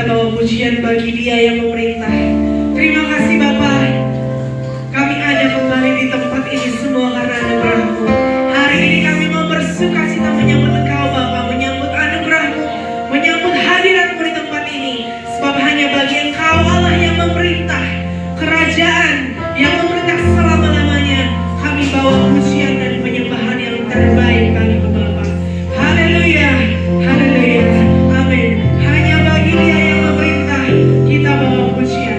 bawa pujian bagi Dia yang memerintah. Terima kasih Bapa. Kami ada kembali di tempat ini semua karena anugerah-Mu. Hari ini kami mau bersukacita menyambut Engkau Bapa, menyambut anugerah-Mu, menyambut hadirat-Mu di tempat ini. Sebab hanya bagi Engkau Allah yang memerintah, kerajaan yang memerintah selama-lamanya. Kami bawa pujian dan penyembahan yang terbaik bagi Bapa. Haleluya, haleluya, amin. Hanya bagi Dia yang memerintah kita bawa pujian.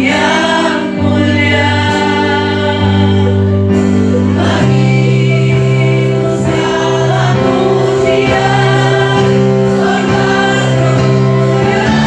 yang mulia. Bagimu segala pujian, hormat kemuliaan.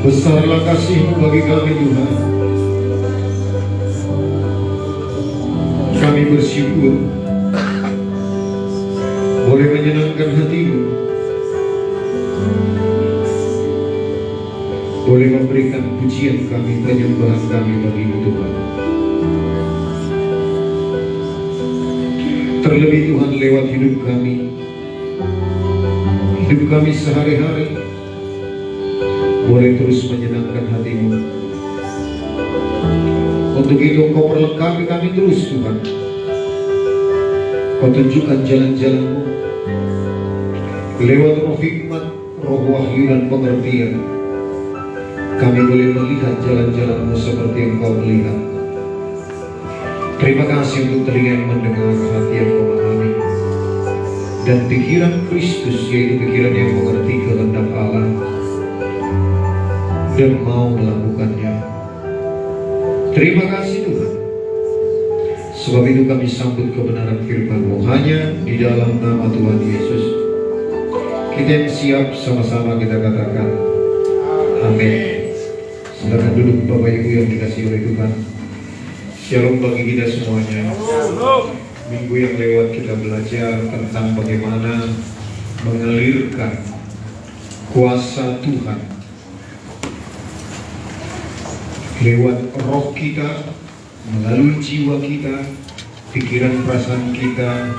Besarlah kasih-Mu bagi kami Tuhan. Kami bersyukur boleh menyenangkan hati-Mu, boleh memberikan pujian kami, penyembahan kami bagi-Mu Tuhan. Terlebih Tuhan, lewat hidup kami sehari-hari, boleh terus menyenangkan hati-Mu. Untuk itu Engkau perlengkapi kami terus Tuhan. Kau tunjukkan jalan-jalan-Mu lewat roh hikmat, roh wahyu dan pengertian. Kami boleh melihat jalan-jalan-Mu seperti yang Kau melihat. Terima kasih untuk telinga yang mendengar, hati yang memahami, dan pikiran Kristus, yaitu pikiran yang mengerti kehendak Allah dan mau melakukannya. Terima kasih Tuhan. Sebab itu kami sambut kebenaran firman-Mu hanya di dalam nama Tuhan Yesus. Kita yang siap sama-sama kita katakan amin. Silakan duduk Bapak Ibu yang dikasihi oleh Tuhan. Shalom bagi kita semuanya. Minggu yang lewat kita belajar tentang bagaimana mengalirkan kuasa Tuhan lewat roh kita, melalui jiwa kita, pikiran perasaan kita,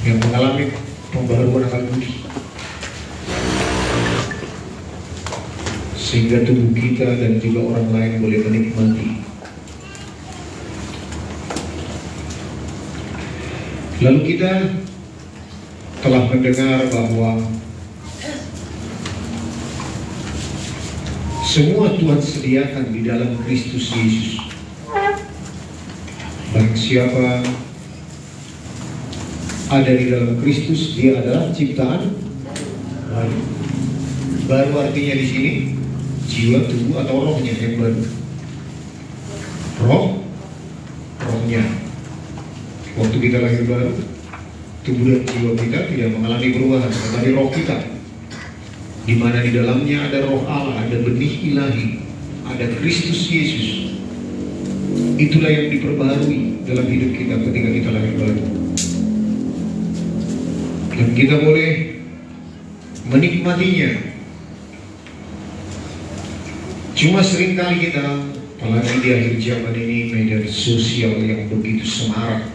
yang mengalami pembaharuan akal budi, sehingga tubuh kita dan juga orang lain boleh menikmati. Lalu kita telah mendengar bahwa semua Tuhan sediakan di dalam Kristus Yesus. Barang siapa ada di dalam Kristus, dia adalah ciptaan baru. Baru artinya di sini jiwa, tubuh, atau rohnya yang baru. Rohnya. Waktu kita lahir baru, tubuh dan jiwa kita tidak mengalami perubahan, tetapi roh kita, di mana di dalamnya ada roh Allah, ada benih ilahi, ada Kristus Yesus. Itulah yang diperbaharui dalam hidup kita ketika kita lahir baru. Dan kita boleh menikmatinya. Cuma seringkali kita, apalagi di akhir zaman ini, media sosial yang begitu semarak,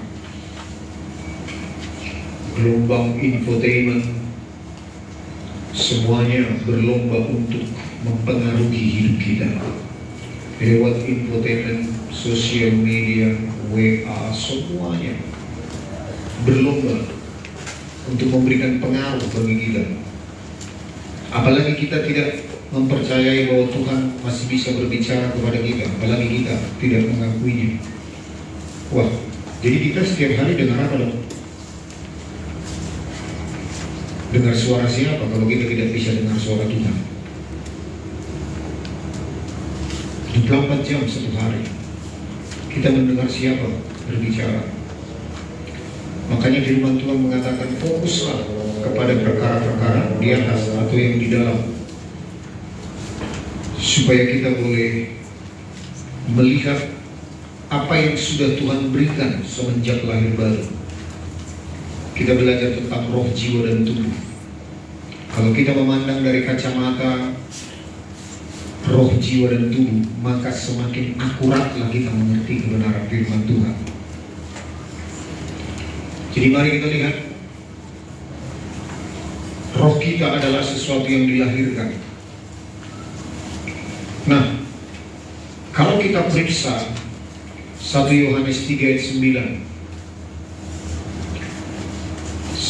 gelombang infotainment, semuanya berlomba untuk mempengaruhi hidup kita. Lewat infotainment, sosial media, WA, semuanya berlomba untuk memberikan pengaruh bagi kita. Apalagi kita tidak mempercayai bahwa Tuhan masih bisa berbicara kepada kita, apalagi kita tidak mengakuinya. Wah, jadi kita setiap hari dengar apa dong? Dengar suara siapa kalau kita tidak bisa dengar suara Tuhan? 24 jam satu hari kita mendengar siapa berbicara. Makanya firman Tuhan mengatakan fokuslah kepada perkara-perkara di atas atau yang di dalam, supaya kita boleh melihat apa yang sudah Tuhan berikan semenjak lahir baru. Kita belajar tentang roh, jiwa, dan tubuh. Kalau kita memandang dari kacamata roh, jiwa, dan tubuh, maka semakin akuratlah kita mengerti kebenaran firman Tuhan. Jadi mari kita lihat, roh kita adalah sesuatu yang dilahirkan. Nah, kalau kita periksa 1 Yohanes 3 ayat 9,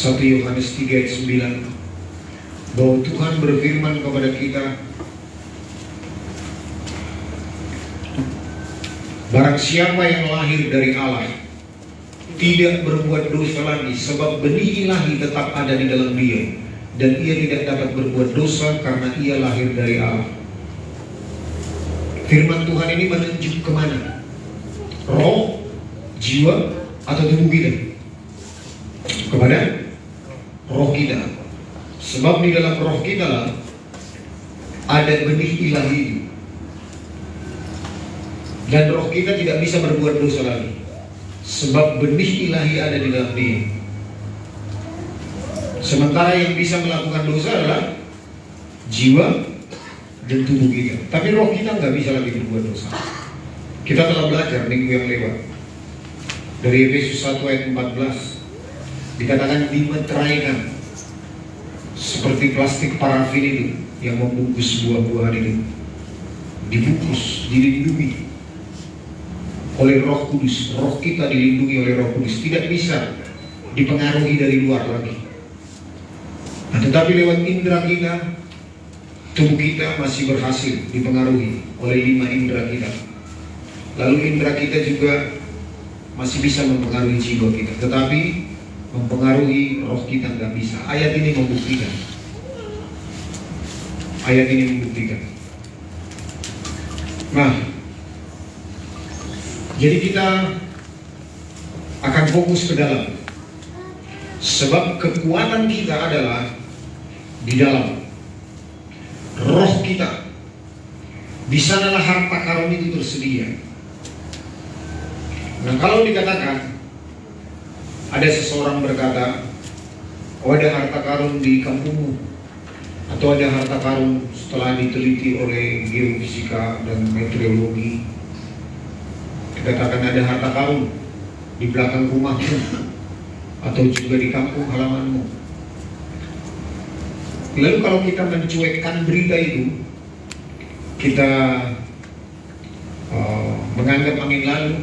1 Yohanes 3 ayat 9, bahwa Tuhan berfirman kepada kita, barang siapa yang lahir dari Allah tidak berbuat dosa lagi, sebab benih ilahi tetap ada di dalam dia, dan ia tidak dapat berbuat dosa karena ia lahir dari Allah. Firman Tuhan ini menunjuk kemana? Roh, jiwa, atau tubuh kita? Kepada roh kita. Sebab di dalam roh kita lah ada benih ilahi itu. Dan roh kita tidak bisa berbuat dosa lagi, sebab benih ilahi ada di dalam dia. Sementara yang bisa melakukan dosa adalah jiwa dan tubuh kita. Tapi roh kita nggak bisa lagi berbuat dosa. Kita telah belajar minggu yang lewat dari Efesus 1 ayat 14, dikatakan dimeteraikan seperti plastik parafin itu yang membungkus buah-buahan itu, dibungkus, dilindungi oleh Roh Kudus. Roh kita dilindungi oleh Roh Kudus, tidak bisa dipengaruhi dari luar lagi. Nah, tetapi lewat indera kita, tubuh kita masih berhasil dipengaruhi oleh 5 indera kita. Lalu indera kita juga masih bisa mempengaruhi jiwa kita, tetapi mempengaruhi roh kita nggak bisa. Ayat ini membuktikan. Ayat ini membuktikan. Nah, jadi kita akan fokus ke dalam, sebab kekuatan kita adalah di dalam roh kita. Di sanalah harta karun itu tersedia. Nah, kalau dikatakan ada seseorang berkata, oh ada harta karun di kampungmu, atau ada harta karun setelah diteliti oleh geofisika dan meteorologi, dikatakan ada harta karun di belakang rumahmu atau juga di kampung halamanmu. Lalu kalau kita mencuekkan berita itu, kita menganggap angin lalu,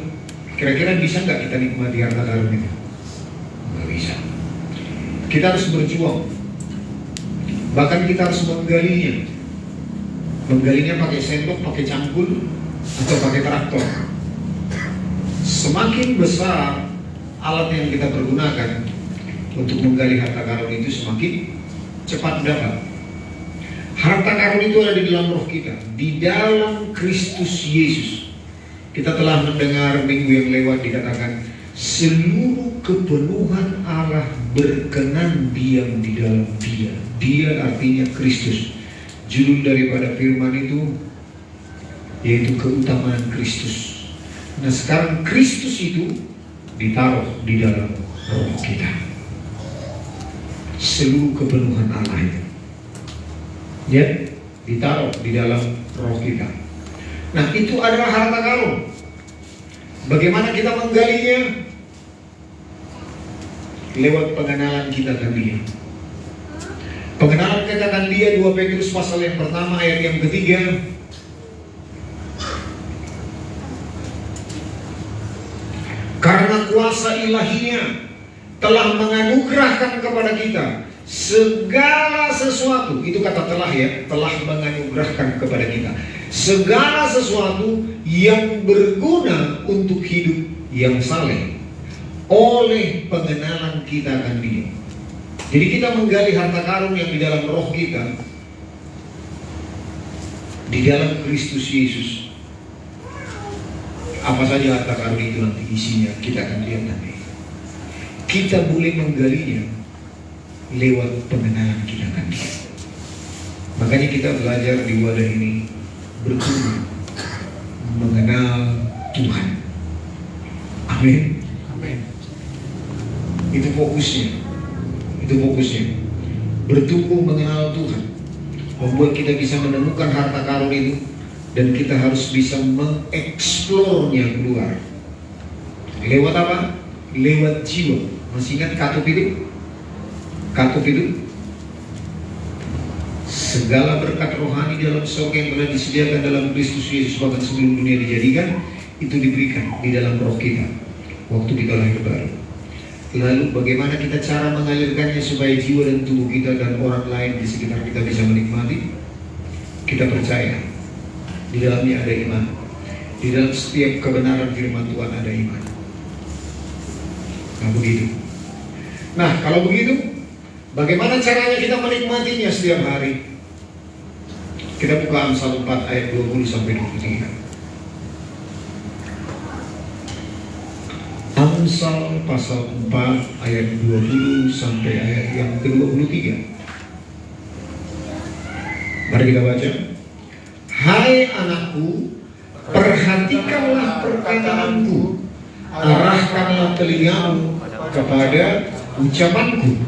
kira-kira bisa nggak kita nikmati harta karun itu? Nggak bisa. Kita harus berjuang. Bahkan kita harus menggalinya. Menggalinya pakai sendok, pakai cangkul, atau pakai traktor. Semakin besar alat yang kita pergunakan untuk menggali harta karun itu, semakin cepat dapat. Harta karun itu ada di dalam roh kita, di dalam Kristus Yesus. Kita telah mendengar minggu yang lewat dikatakan seluruh kepenuhan Allah berkenan diam di dalam Dia. Dia artinya Kristus. Judul daripada firman itu yaitu keutamaan Kristus. Nah, sekarang Kristus itu ditaruh di dalam roh kita. Seluruh kepenuhan Allah itu, ya, ditaruh di dalam roh kita. Nah, itu adalah harta karun. Bagaimana kita menggalinya? Lewat pengenalan kita akan Dia. Pengenalan kita akan Dia, 2 Petrus pasal yang pertama ayat yang ketiga. Karena kuasa ilahinya telah menganugerahkan kepada kita segala sesuatu. Itu kata telah, ya, telah menganugerahkan kepada kita segala sesuatu yang berguna untuk hidup yang saleh oleh pengenalan kita akan Dia. Jadi kita menggali harta karun yang di dalam roh kita, di dalam Kristus Yesus. Apa saja harta karun itu nanti isinya kita akan lihat nanti. Kita boleh menggalinya lewat pengenalan kita akan Dia. Makanya kita belajar di wadah ini bertumbuh mengenal Tuhan. Amin. Amin. Itu fokusnya. Itu fokusnya. Bertumbuh mengenal Tuhan membuat kita bisa menemukan harta karun itu, dan kita harus bisa mengeksplornya keluar. Lewat apa? Lewat jiwa. Masih ingat katup itu? Katup itu segala berkat rohani dalam sorga yang telah disediakan dalam Kristus Yesus bahkan sebelum dunia dijadikan, itu diberikan di dalam roh kita waktu kita lahir baru. Lalu bagaimana kita cara mengalirkannya supaya jiwa dan tubuh kita dan orang lain di sekitar kita bisa menikmati? Kita percaya di dalamnya ada iman. Di dalam setiap kebenaran firman Tuhan ada iman. Nah, begitu. Nah, kalau begitu, bagaimana caranya kita menikmatinya setiap hari? Kita buka Amsal 4 ayat 20 sampai 23. Amsal pasal 4 ayat 20 sampai ayat yang ke-23. Mari kita baca. Hai anakku, perhatikanlah perkataanku, arahkanlah telingamu kepada ucapanku.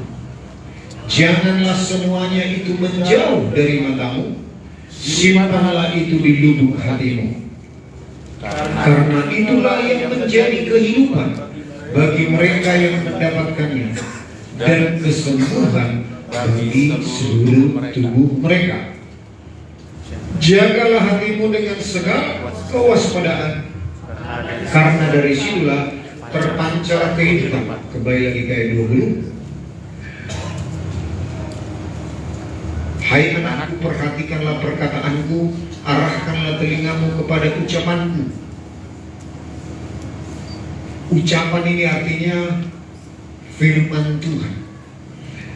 Janganlah semuanya itu menjauh dari matamu, simpanlah itu di lubuk hatimu. Karena itulah yang menjadi kehidupan bagi mereka yang mendapatkannya, dan kesembuhan bagi seluruh tubuh mereka. Jagalah hatimu dengan segala kewaspadaan, karena dari situlah terpancar kehidupan. Kembali lagi ke ayat 20. Hai anakku, perhatikanlah perkataanku, arahkanlah telingamu kepada ucapanku. Ucapan ini artinya firman Tuhan.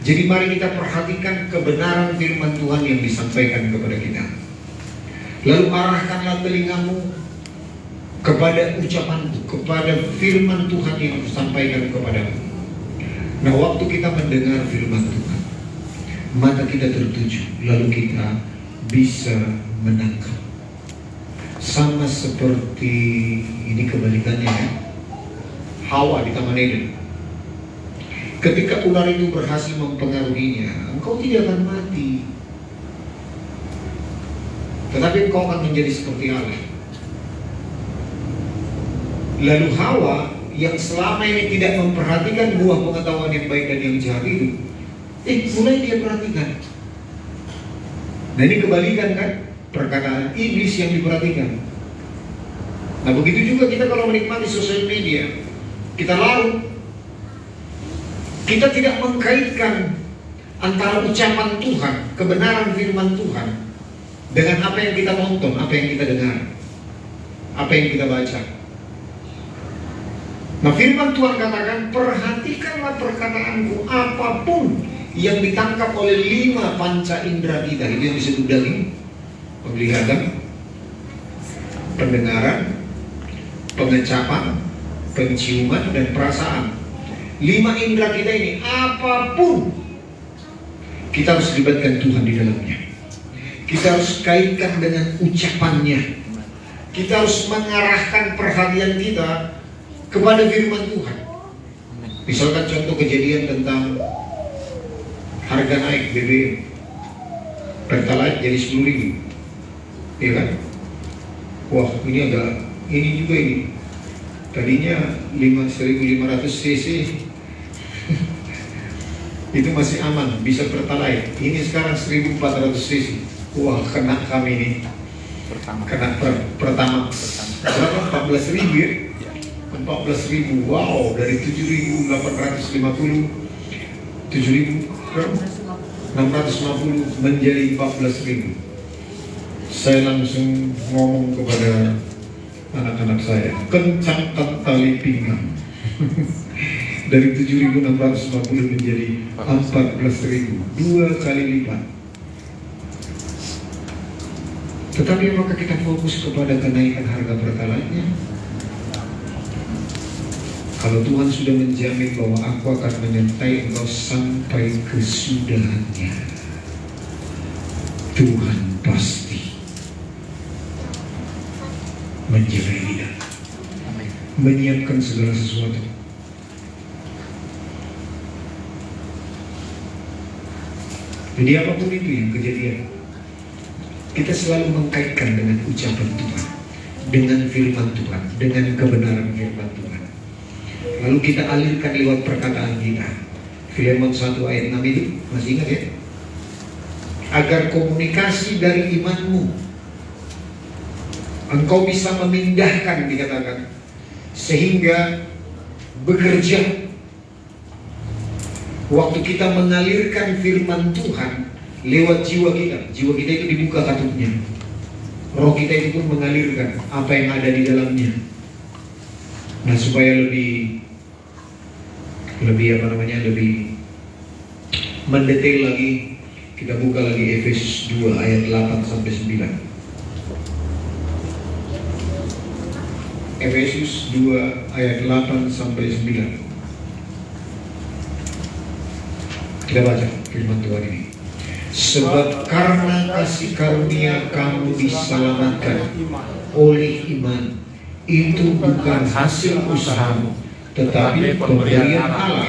Jadi mari kita perhatikan kebenaran firman Tuhan yang disampaikan kepada kita. Lalu arahkanlah telingamu kepada ucapanku, kepada firman Tuhan yang disampaikan kepadamu. Nah, waktu kita mendengar firman Tuhan, mata kita tertuju, lalu kita bisa menangkap. Sama seperti ini kebalikannya ya, Hawa di Taman Eden. Ketika ular itu berhasil mempengaruhinya, engkau tidak akan mati, tetapi engkau akan menjadi seperti Allah. Lalu Hawa yang selama ini tidak memperhatikan buah pengetahuan yang baik dan yang jahat itu, mulai dia perhatikan. Nah, ini kebalikan kan, perkataan iblis yang diperhatikan. Nah, begitu juga kita kalau menikmati sosial media, kita larut. Kita tidak mengkaitkan antara ucapan Tuhan, kebenaran firman Tuhan, dengan apa yang kita tonton, apa yang kita dengar, apa yang kita baca. Nah, firman Tuhan katakan, perhatikanlah perkataanku, apapun yang ditangkap oleh 5 panca indera kita. Itu yang disebut daging: penglihatan, pendengaran, pengecapan, penciuman, dan perasaan. 5 indera kita ini, apapun kita harus libatkan Tuhan di dalamnya. Kita harus kaitkan dengan ucapannya. Kita harus mengarahkan perhatian kita kepada firman Tuhan. Misalkan contoh kejadian tentang harga naik BBM, Pertalite jadi 10.000, iya kan? Wah, ini juga ini. Tadinya 1.500 cc itu masih aman, bisa Pertalite. Ini sekarang 1.400 cc. Wah, kena kami ini. Kena Pertamax. Berapa? 14.000 ya? 14.000. Wow, dari 7.850 7.650 menjadi 14.000. Saya langsung ngomong kepada anak-anak saya, kencangkan tali pinggang. Dari 7.650 menjadi 14.000, 2 kali lipat. Tetapi apakah kita fokus kepada kenaikan harga Pertalite-nya? Kalau Tuhan sudah menjamin bahwa aku akan menyertai engkau sampai kesudahannya, Tuhan pasti menjaga kita, menyiapkan segala sesuatu. Jadi apapun itu yang kejadian, kita selalu mengkaitkan dengan ucapan Tuhan, dengan firman Tuhan, dengan kebenaran firman Tuhan. Lalu kita alirkan lewat perkataan kita. Filemon 1 ayat 6 itu, masih ingat ya? Agar komunikasi dari imanmu, engkau bisa memindahkan, dikatakan, sehingga bekerja. Waktu kita mengalirkan firman Tuhan lewat jiwa kita itu dibuka katupnya. Roh kita itu pun mengalirkan apa yang ada di dalamnya. Nah, supaya lebih mendetail lagi, kita buka lagi Efesus 2 ayat 8 sampai 9. Efesus 2 ayat 8 sampai 9. Kita baca firman Tuhan ini. Sebab karena kasih karunia kamu diselamatkan oleh iman. Itu bukan hasil usahamu, tetapi pemberian Allah.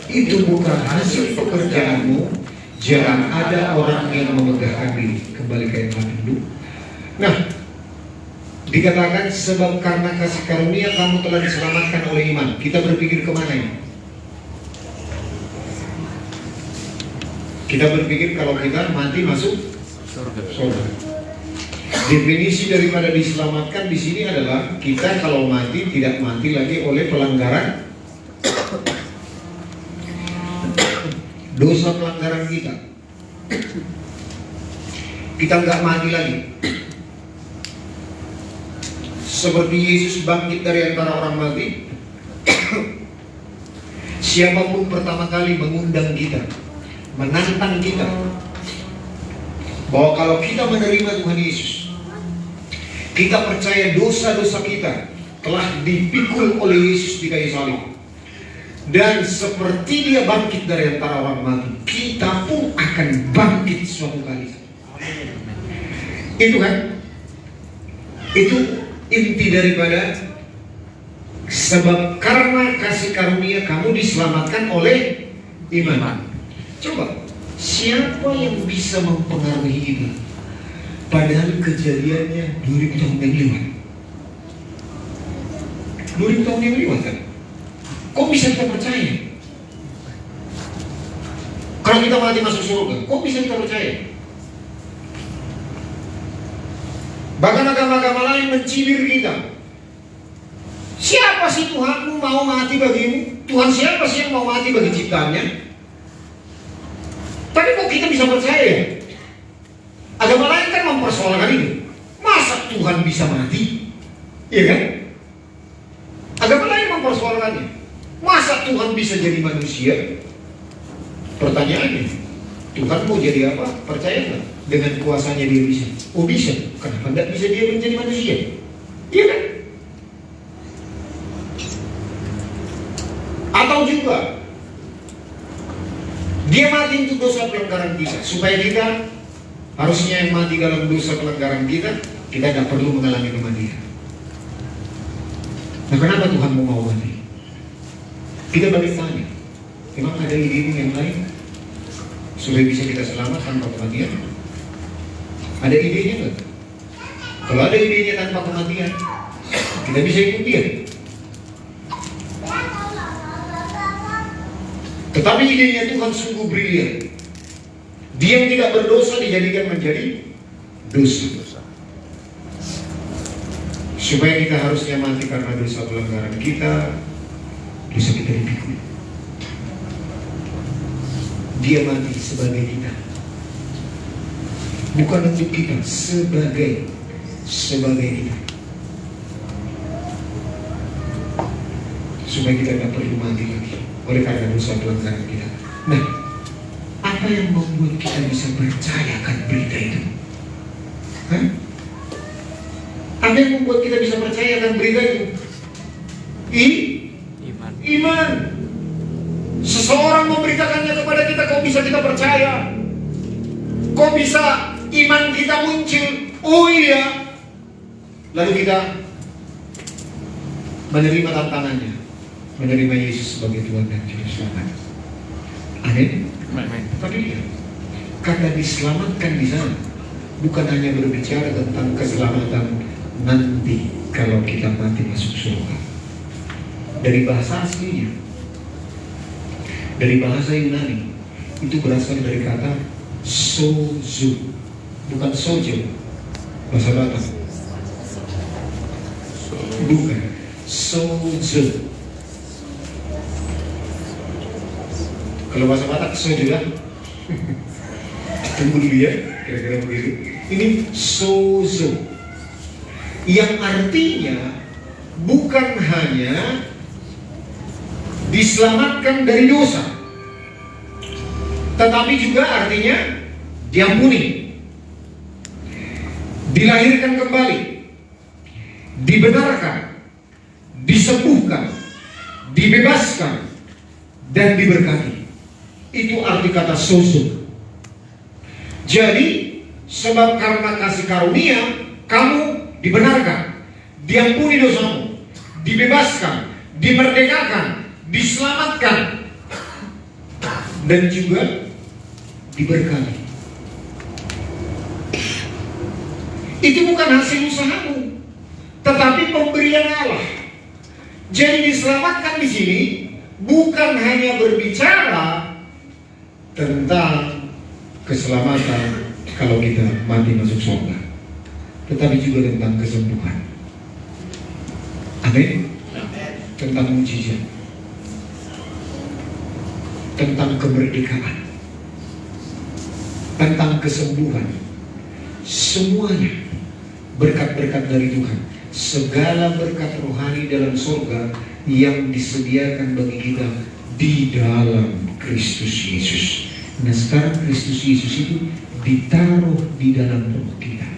Itu bukan hasil pekerjaanmu. Jangan ada orang yang memegahkan diri. Kembali ke ayat 8 dulu. Nah, dikatakan sebab karena kasih karunia kamu telah diselamatkan oleh iman. Kita berpikir kemana ini? Kita berpikir kalau kita mati masuk surga. Definisi daripada diselamatkan di sini adalah kita kalau mati tidak mati lagi oleh pelanggaran dosa pelanggaran kita. Kita nggak mati lagi. Seperti Yesus bangkit dari antara orang mati. Siapapun pertama kali mengundang kita, menantang kita, bahwa kalau kita menerima Tuhan Yesus, kita percaya dosa-dosa kita telah dipikul oleh Yesus di kayu salib, dan seperti Dia bangkit dari antara orang mati, kita pun akan bangkit suatu kali. Itu kan? Itu inti daripada sebab karena kasih karunia kamu diselamatkan oleh iman. Coba, siapa yang bisa mempengaruhi iman? Padahal kejadiannya 2000 tahun yang lewat. 2000 tahun yang lewat kan? Kok bisa kita percaya? Kalau kita mati masuk surga, kok bisa kita percaya? Bahkan agama-agama lain mencibir kita. Siapa sih Tuhanmu mau mati bagimu? Tuhan siapa sih yang mau mati bagi ciptaannya? Tapi kok kita bisa percaya? Agama lain kan mempersoalkan itu. Masa Tuhan bisa mati? Iya kan? Agama lain mempersoalkannya. Masa Tuhan bisa jadi manusia? Pertanyaannya, Tuhan mau jadi apa? Percaya nggak? Dengan kuasanya Dia bisa? Oh bisa. Kenapa tidak bisa Dia menjadi manusia? Iya kan? Atau juga Dia mati untuk dosa pelanggaran kita, supaya kita, harusnya yang mati dalam dosa pelanggaran kita tidak perlu mengalami kematian. Nah, kenapa Tuhan mau mati? Kita balik tanya, memang ada ide yang lain supaya bisa kita selamat tanpa kematian? Ada idenya nggak? Kalau ada idenya tanpa kematian, kita bisa ikut Dia. Tetapi idenya Tuhan sungguh brilian. Dia yang tidak berdosa dijadikan menjadi dosa. Supaya kita harusnya mati karena dosa pelanggaran kita, dosa kita dipikul. Dia mati sebagai kita. Bukan untuk kita, sebagai kita. Supaya kita tidak perlu mati lagi oleh karena dosa pelanggaran kita. Nah, apa yang membuat kita bisa percayakan berita itu? Hah? Apa yang membuat kita bisa percayakan berita itu? Iman. Seseorang memberitakannya kepada kita, kok bisa kita percaya? Kok bisa iman kita muncul? Oh iya. Lalu kita menerima tantangannya, menerima Yesus sebagai Tuhan dan Juru Selamat. Amin. Tapi lihat, kata diselamatkan di sana bukan hanya berbicara tentang keselamatan nanti kalau kita mati masuk surga. Dari bahasa aslinya, dari bahasa Yunani, itu berasal dari kata sozo, bukan sojo, bahasa Batak. Bukan, sozo. Kalau bahasa Batak sojo lah. Tunggu dulu ya, kira-kira begitu. Ini sozo, yang artinya bukan hanya diselamatkan dari dosa, tetapi juga artinya diampuni, dilahirkan kembali, dibenarkan, disembuhkan, dibebaskan, dan diberkati. Itu arti kata sozo. Jadi, sebab karena kasih karunia, kamu dibenarkan, diampuni dosamu, dibebaskan, dimerdekakan, diselamatkan, dan juga diberkati. Itu bukan hasil usahamu, tetapi pemberian Allah. Jadi diselamatkan di sini bukan hanya berbicara tentang keselamatan kalau kita mati masuk surga, tetapi juga tentang kesembuhan. Amin. Tentang mujizat, tentang kemerdekaan, tentang kesembuhan. Semuanya berkat-berkat dari Tuhan. Segala berkat rohani dalam surga yang disediakan bagi kita di dalam Kristus Yesus. Nah, sekarang Kristus Yesus itu ditaruh di dalam roh kita.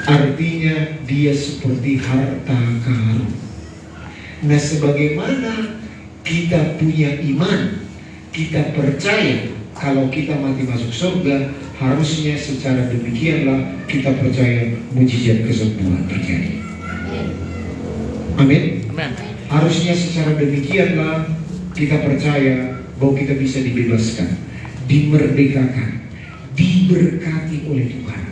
Artinya dia seperti harta karun. Nah, sebagaimana kita punya iman, kita percaya kalau kita mati masuk surga, harusnya secara demikianlah kita percaya mujizat kesembuhan terjadi. Amin. Harusnya secara demikianlah kita percaya bahwa kita bisa dibebaskan, dimerdekakan, diberkati oleh Tuhan.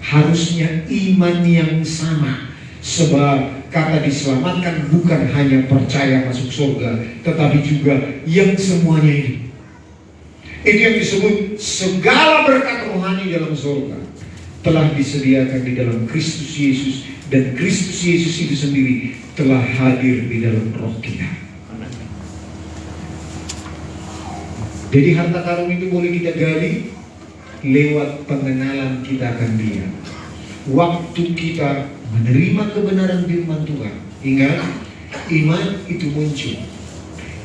Harusnya iman yang sama, sebab kata diselamatkan bukan hanya percaya masuk surga, tetapi juga yang semuanya ini. Itu yang disebut segala berkat rohani dalam surga telah disediakan di dalam Kristus Yesus, dan Kristus Yesus itu sendiri telah hadir di dalam roh kita. Jadi harta karun itu boleh kita gali lewat pengenalan kita akan Dia. Waktu kita menerima kebenaran firman Tuhan, ingat, iman itu muncul.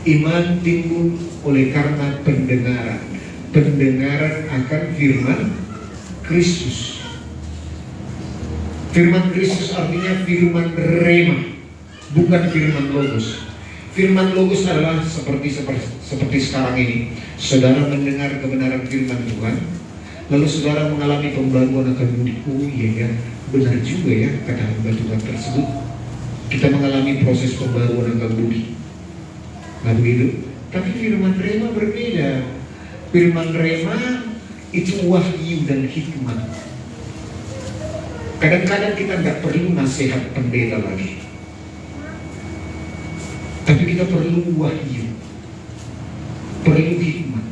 Iman timbul oleh karena pendengaran. Pendengaran akan firman Kristus. Firman Kristus artinya firman rema, bukan firman logos. Firman logos adalah seperti sekarang ini. Saudara mendengar kebenaran firman Tuhan, lalu saudara mengalami pembaruan akan budi. Oh iya ya, benar juga ya kata hamba Tuhan tersebut. Kita mengalami proses pembaruan akan budi. Nah begitu. Tapi firman rema berbeda. Firman rema itu wahyu dan hikmat. Kadang-kadang kita nggak perlu nasihat pendeta lagi, tapi kita perlu wahyu, perlu hikmat.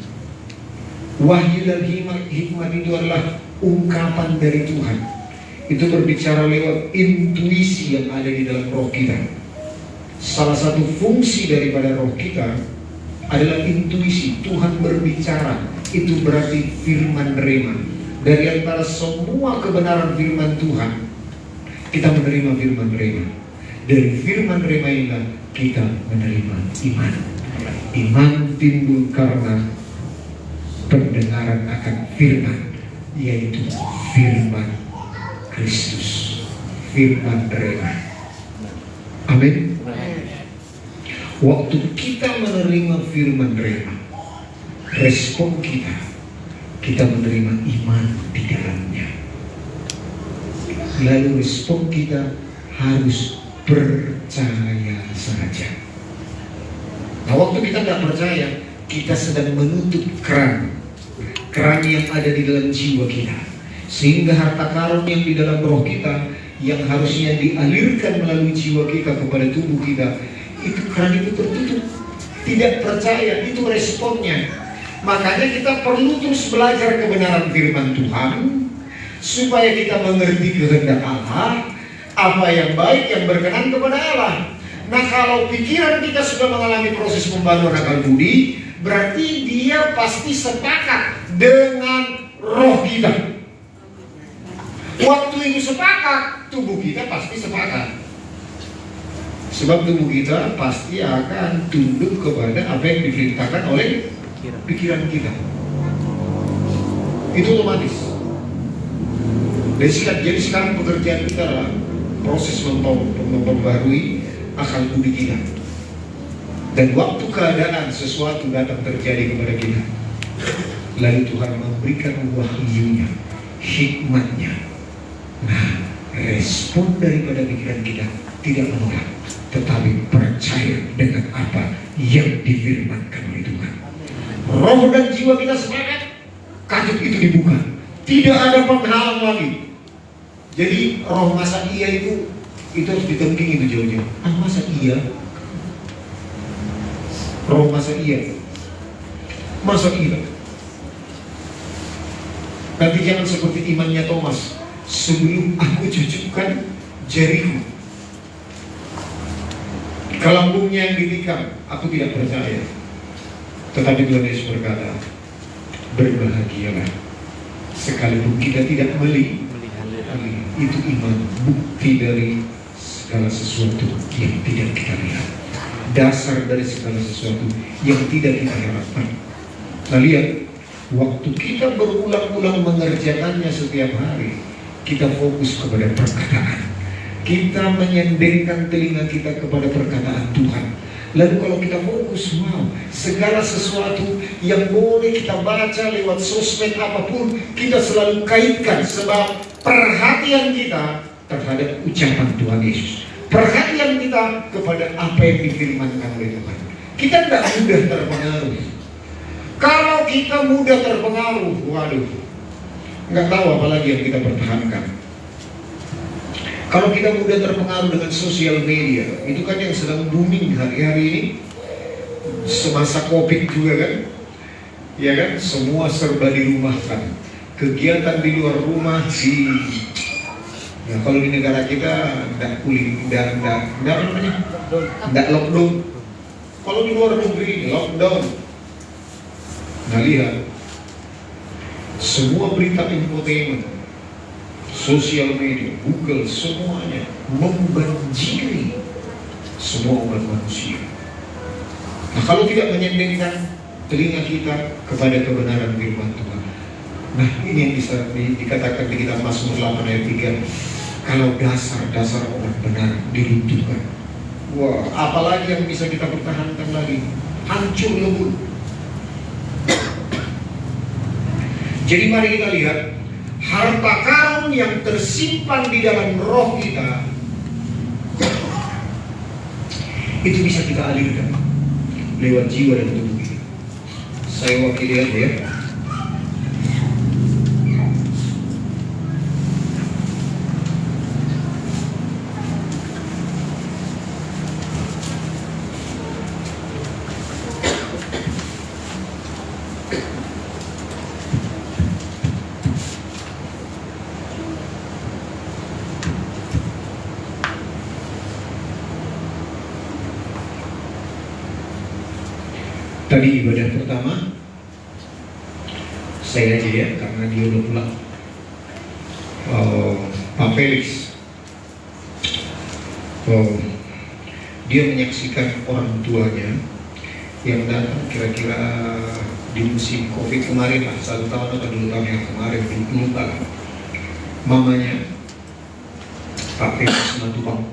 Wahyu dan hikmat itu adalah ungkapan dari Tuhan. Itu berbicara lewat intuisi yang ada di dalam roh kita. Salah satu fungsi daripada roh kita adalah intuisi. Tuhan berbicara, itu berarti firman rema. Dari antara semua kebenaran firman Tuhan, kita menerima firman rema. Dari firman rema inilah kita menerima iman. Iman timbul karena pendengaran akan firman, yaitu firman Kristus, firman rema. Amin. Waktu kita menerima firman rema, respon kita menerima iman di dalamnya. Lalu respon kita harus percaya saja. Nah, waktu kita tidak percaya, kita sedang menutup keran yang ada di dalam jiwa kita, sehingga harta karun yang di dalam roh kita yang harusnya dialirkan melalui jiwa kita kepada tubuh kita, itu keran itu tertutup. Tidak percaya, itu responnya. Makanya kita perlu terus belajar kebenaran firman Tuhan supaya kita mengerti kehendak Allah, apa yang baik, yang berkenan kepada Allah. Nah, kalau pikiran kita sudah mengalami proses pembaruan akal budi, berarti dia pasti sepakat dengan roh kita. Waktu itu sepakat, tubuh kita pasti sepakat. Sebab tubuh kita pasti akan tunduk kepada apa yang diperintahkan oleh pikiran kita. Itu otomatis. Jadi sekarang pekerjaan kita adalah proses memperbarui akal budi kita. Dan waktu keadaan sesuatu datang terjadi kepada kita, lalu Tuhan memberikan wahyunya, hikmatnya. Nah, respon daripada pikiran kita tidak menolak, tetapi percaya dengan apa yang difirmankan oleh Tuhan. Roh dan jiwa kita semangat, kajut itu dibuka, tidak ada penghalang lagi. Jadi roh masa iya itu harus ditengking itu jauh-jauh. Masa iya? Roh masa iya? Masa iya? Nanti jangan seperti imannya Thomas. Sebelum aku cucukkan jariku ke lambungnya yang ditikam, aku tidak percaya. Tetapi Tuhan Yesus berkata, berbahagialah sekalipun kita tidak melihat. Itu iman, bukti dari segala sesuatu yang tidak kita lihat, dasar dari segala sesuatu yang tidak kita harapkan. Nah lihat, waktu kita berulang-ulang mengerjakannya setiap hari, kita fokus kepada perkataan, kita menyendengkan telinga kita kepada perkataan Tuhan. Lalu kalau kita fokus, wow, segala sesuatu yang boleh kita baca lewat sosmed apapun, kita selalu kaitkan, sebab perhatian kita terhadap ucapan Tuhan Yesus, perhatian kita kepada apa yang difirmankan oleh Tuhan. Kita tidak mudah terpengaruh. Kalau kita mudah terpengaruh, waduh, nggak tahu apalagi yang kita pertahankan. Kalau kita mudah terpengaruh dengan sosial media, itu kan yang sedang booming hari-hari ini, semasa COVID juga kan, ya kan, semua serba dirumahkan, kegiatan di luar rumah ya kalau di negara kita tidak lockdown, kalau di luar negeri lockdown. Nah lihat, semua berita infotainment, sosial media, Google, semuanya membanjiri semua umat manusia. Nah kalau tidak menyendengkan telinga kita kepada kebenaran firman Tuhan, nah ini yang bisa dikatakan di kitab Mazmur 8 ayat 3, kalau dasar-dasar orang benar diruntuhkan, wah, apalagi yang bisa kita pertahankan lagi? Hancur lebur. Jadi mari kita lihat, harta karun yang tersimpan di dalam roh kita itu bisa kita alirkan lewat jiwa dan tubuh kita. Saya wakili aja ya. Tadi ibadah pertama saya aja ya, karena dia udah pulang. Pak Felix, dia menyaksikan orang tuanya yang datang kira-kira di musim COVID kemarin lah, 1 tahun atau 2 tahun yang kemarin, lupa lah. Mamanya Pak Felix Matupang,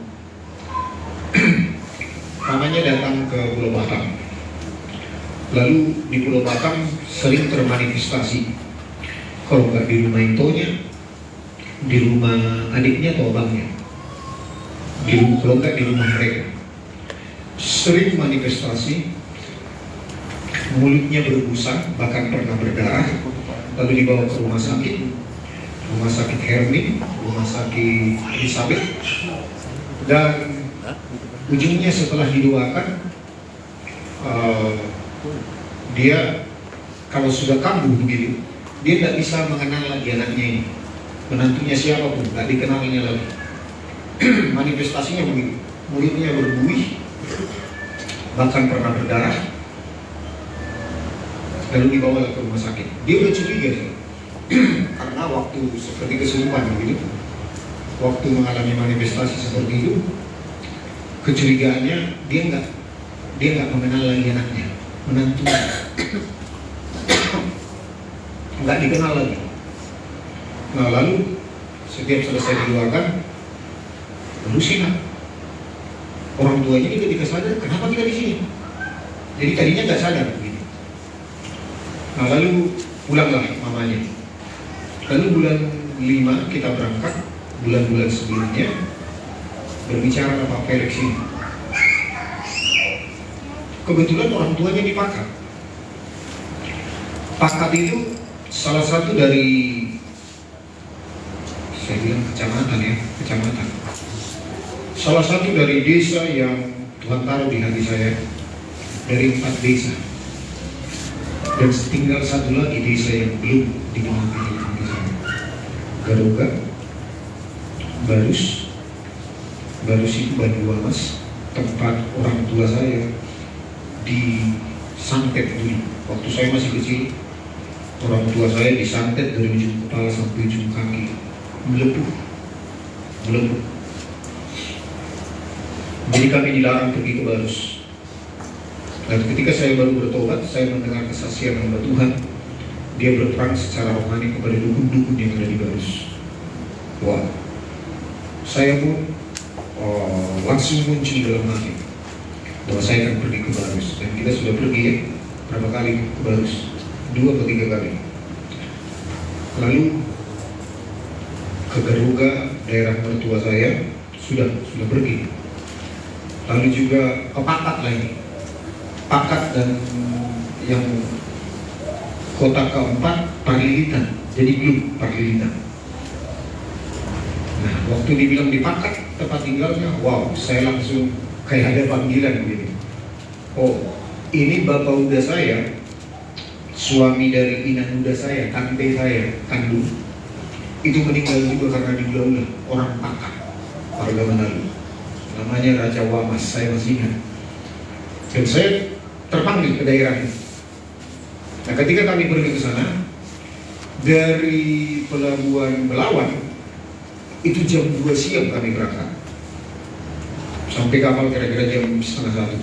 mamanya datang ke Pulau Batam. Lalu di Pulau Batam sering termanifestasi, kalau nggak di rumah intonya, di rumah adiknya atau abangnya, kalau nggak di rumah mereka, sering manifestasi, mulutnya berbusa, bahkan pernah berdarah, lalu dibawa ke rumah sakit Hermin, rumah sakit Elizabeth, dan ujungnya setelah didoakan, dia kalau sudah kambuh begitu, dia tidak bisa mengenal lagi anaknya ini, menantunya siapapun, tidak dikenalnya lagi. Manifestasinya begitu, mulutnya berbuih, bahkan pernah berdarah, lalu dibawa ke rumah sakit. Dia udah curiga karena waktu seperti kesurupan begitu, waktu mengalami manifestasi seperti itu, kecurigaannya dia nggak mengenal lagi anaknya, menantunya nggak dikenal lagi. Nah lalu setiap selesai didoakan, Lalu siapa? Orang tuanya ini ketika sadar, kenapa kita di sini? Jadi tadinya nggak sadar begini. Nah, lalu pulanglah mamanya. Lalu bulan 5 kita berangkat, bulan-bulan sebelumnya berbicara sama Pak Felix ini. Kebetulan orang tuanya di Pakat. Pakat itu salah satu dari, saya bilang kecamatan ya, kecamatan. Salah satu dari desa yang Tuhan taruh di hati saya, dari 4 desa. Dan tinggal satu lagi desa yang belum dikenal di sana. Garuga, Barus itu Banyuwangi, tempat orang tua saya disantet dulu. Waktu saya masih kecil, orang tua saya disantet dari ujung kepala sampai ujung kaki, melepuh. Jadi kami dilarang pergi ke Barus. Dan ketika saya baru bertobat, saya mendengar kesaksian hamba Tuhan. Dia berperang secara rohani kepada dukun-dukun yang ada di Barus. Wah, saya pun langsung muncul dalam hati bahwa saya akan pergi ke Barus. Dan kita sudah pergi ya, berapa kali ke Barus? 2 atau 3 kali. Lalu ke Garuga, daerah mertua saya, sudah pergi. Lalu juga ke Pakat lagi. Pakat dan yang kota keempat Parilitan, jadi belum Parilitan. Nah, waktu dibilang di Pakat tempat tinggalnya, wow, saya langsung kayak ada panggilan begini. Oh, ini bapak udah saya, suami dari inang udah saya, tante saya, kandung, itu meninggal juga karena diulah orang Pakat, warga Manado. Namanya Raja Wamas, saya masih ingat. Dan saya terpanggil ke daerah ini. Nah, ketika kami pergi ke sana, dari pelabuhan Belawan, itu jam 2 siang kami berangkat. Sampai kapal kira-kira jam 12:30.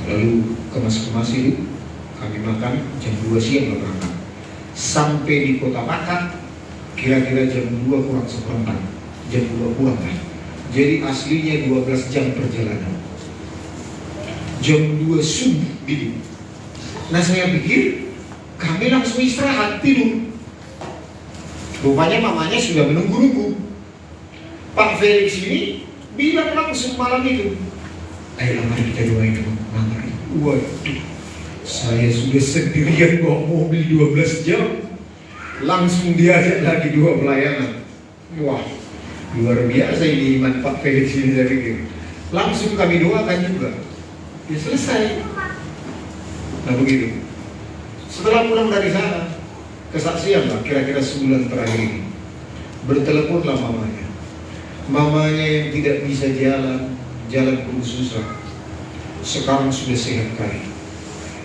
Lalu kemas-kemas itu, kami makan jam 2 siang berangkat. Sampai di kota Pakat, kira-kira jam 2 kurang seperempat. Jam 2 kurang lah. Jadi aslinya 12 jam perjalanan. Jam 2 subuh gitu. Nah, saya pikir kami langsung istirahat, tidur. Rupanya mamanya sudah menunggu-nunggu. Pak Felix ini bilang langsung malam itu, ayo mari kita doain mama. Waduh, saya sudah sendirian bawa mobil 12 jam. Langsung diajak lagi 2 pelayanan. Wah, luar biasa ini iman Pak Felix ini, saya pikir. Langsung kami doakan juga. Ya selesai. Nah begitu. Setelah pulang dari sana, kesaksian lah kira-kira sebulan terakhir ini, berteleponlah mamanya. Mamanya yang tidak bisa jalan pun susah, sekarang sudah sehat kali.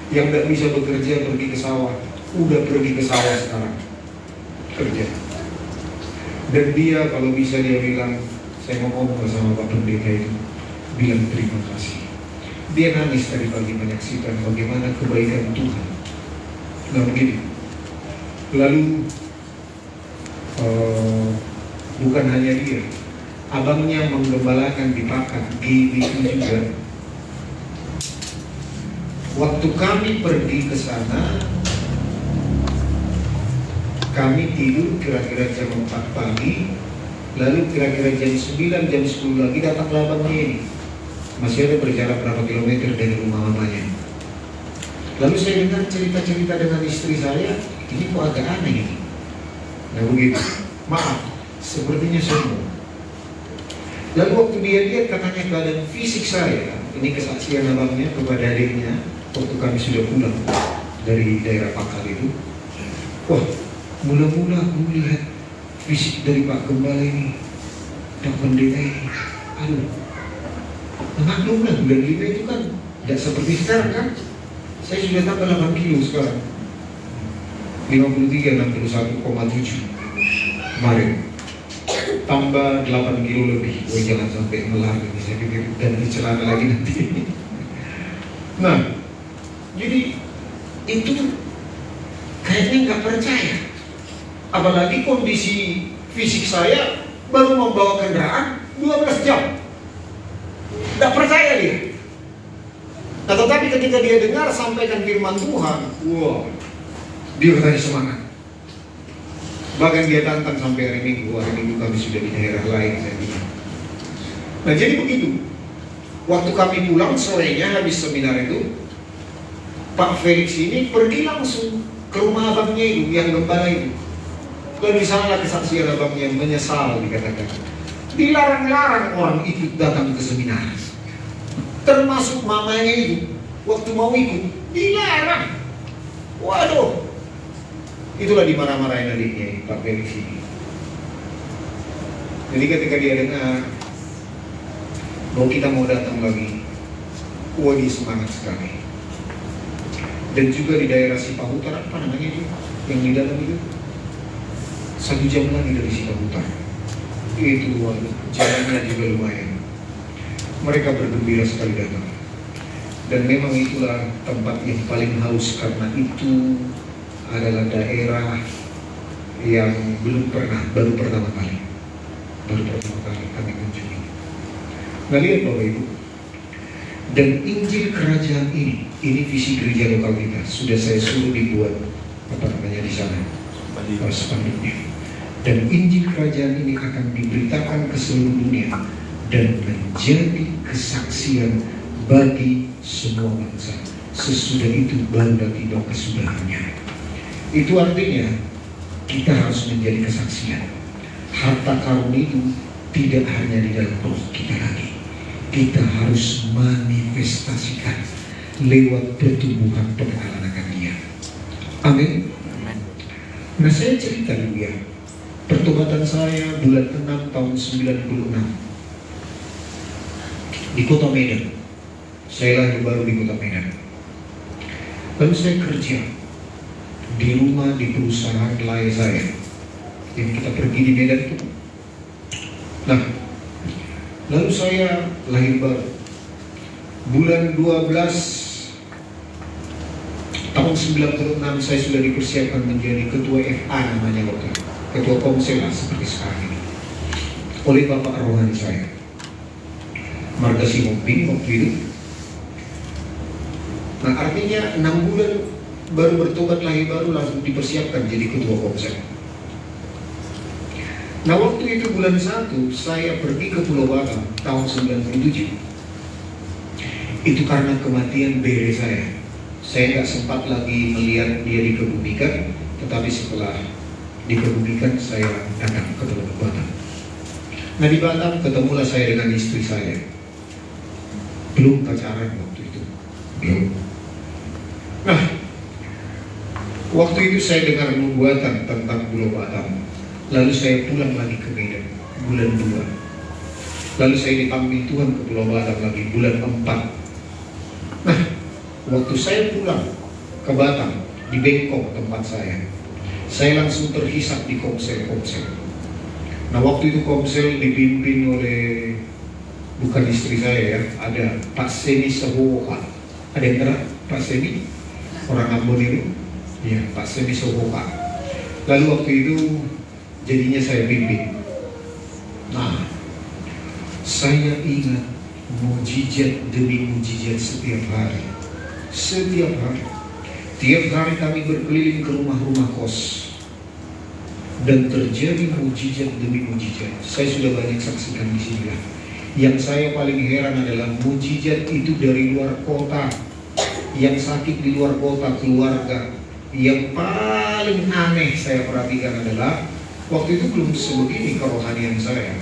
Yang tidak bisa bekerja pergi ke sawah, udah pergi ke sawah sekarang kerja. Dan dia kalau bisa dia bilang, saya mau ngomong sama Pak Pendeta itu, bilang terima kasih. Dia nangis tadi pagi menyaksikan bagaimana kebaikan Tuhan. Nah begini. Lalu bukan hanya dia, abangnya menggembalakan di Pakat, Gibi itu juga. Waktu kami pergi ke sana, kami tidur kira-kira jam 4 pagi, lalu kira-kira jam 9, jam 10 lagi datang abangnya ini. Masih ada berjarak berapa kilometer dari rumah mamanya. Lalu saya dengar cerita-cerita dengan istri saya, ini kok agak aneh ini. Nah begitu, maaf, sepertinya sombong. Lalu waktu dia lihat katanya keadaan fisik saya, ini kesaksian abangnya kepada adiknya, waktu kami sudah pulang dari daerah Pakat itu. Wah, mula-mula aku melihat fisik dari Pak Gembala ini, Pak Pendeta ini, aduh, maklum lah, bulan 5 itu kan tidak seperti sekarang kan. Saya sudah tambah 8 kilo sekarang, 53, 61,7 kemarin, tambah 8 kilo lebih. Oh jangan sampai melar ini, saya pikir dan di celana lagi nanti. Nah, jadi itu kayaknya nggak percaya. Apalagi kondisi fisik saya baru membawa kendaraan 12 jam. Tidak percaya dia. Nah, tetapi ketika dia dengar sampaikan firman Tuhan, wah, dia katanya semangat. Bahkan dia tantang sampai hari Minggu kami sudah di daerah lain, saya bilang. Nah, jadi begitu. Waktu kami pulang sorenya habis seminar itu, Pak Felix ini pergi langsung ke rumah abangnya itu, yang gembala itu. Lalu di sana kesaksian abangnya menyesal, dikatakan. Dilarang-larang orang ikut datang ke seminar. Termasuk mamanya itu, waktu mau ikut, dilarang. Waduh. Itulah dimarah-marahin adiknya, Pak Felix ini. Jadi ketika dia dengar bahwa kita mau datang lagi, wah dia semangat sekali. Dan juga di daerah Sipahutar, apa namanya itu, yang di dalam itu, 1 jam lagi dari Sipahutar. Itu waduh, jalannya juga lumayan. Mereka bergembira sekali datang. Dan memang itulah tempat yang paling haus, karena itu adalah daerah yang belum pernah, baru pertama kali kami kunjungi. Nah, lihat Bapak Ibu, dan Injil Kerajaan ini visi gereja lokal kita. Sudah saya suruh dibuat di sana spanduknya. Dan Injil Kerajaan ini akan diberitakan ke seluruh dunia dan menjadi kesaksian bagi semua bangsa. Sesudah itu baru tiba kesudahannya. Itu artinya kita harus menjadi kesaksian. Harta karun itu tidak hanya di dalam roh kita lagi. Kita harus manifestasikan lewat pertumbuhan pengenalan akan Dia. Amin. Nah, saya cerita dulu ya. Pertobatan saya bulan 6 tahun 96 di Kota Medan. Saya lahir baru di Kota Medan. Lalu saya kerja di rumah di perusahaan nelayan saya yang kita pergi di Medan itu. Nah, lalu saya lahir baru bulan 12 tahun 96 saya sudah dipersiapkan menjadi ketua FA namanya waktu itu, ketua komsel lah seperti sekarang ini, oleh bapak rohani saya Marga Simomping waktu itu. Nah, artinya 6 bulan baru bertobat lahir baru langsung dipersiapkan jadi ketua komsel. Nah, waktu itu bulan 1 saya pergi ke Pulau Batam tahun 97. Itu karena kematian bere saya. Saya nggak sempat lagi melihat dia dikebumikan, tetapi setelah dikebumikan saya datang ke Pulau Batam. Nah, di Batam ketemulah saya dengan istri saya. Belum pacaran waktu itu, belum. Nah, waktu itu saya dengar nubuatan tentang Pulau Batam. Lalu saya pulang lagi ke Medan bulan 2. Lalu saya dipanggil Tuhan ke Pulau Batam lagi bulan 4. Nah, waktu saya pulang ke Batam di Bengkok tempat saya langsung terhisap di komsel. Nah, waktu itu komsel dipimpin oleh bukan istri saya ya, ada Pak Seni Sohoka. Ada yang kenal Pak Seni? Orang Ambon itu? Iya, Pak Seni Sohoka. Lalu waktu itu jadinya saya pimpin. Nah, saya ingat mujizat demi mujizat setiap hari. Tiap hari kami berkeliling ke rumah-rumah kos dan terjadi mujizat demi mujizat. Saya sudah banyak saksikan di sini lah. Yang saya paling heran adalah mujizat itu dari luar kota. Yang sakit di luar kota, keluarga. Yang paling aneh saya perhatikan adalah waktu itu belum sebegini kerohanian saya,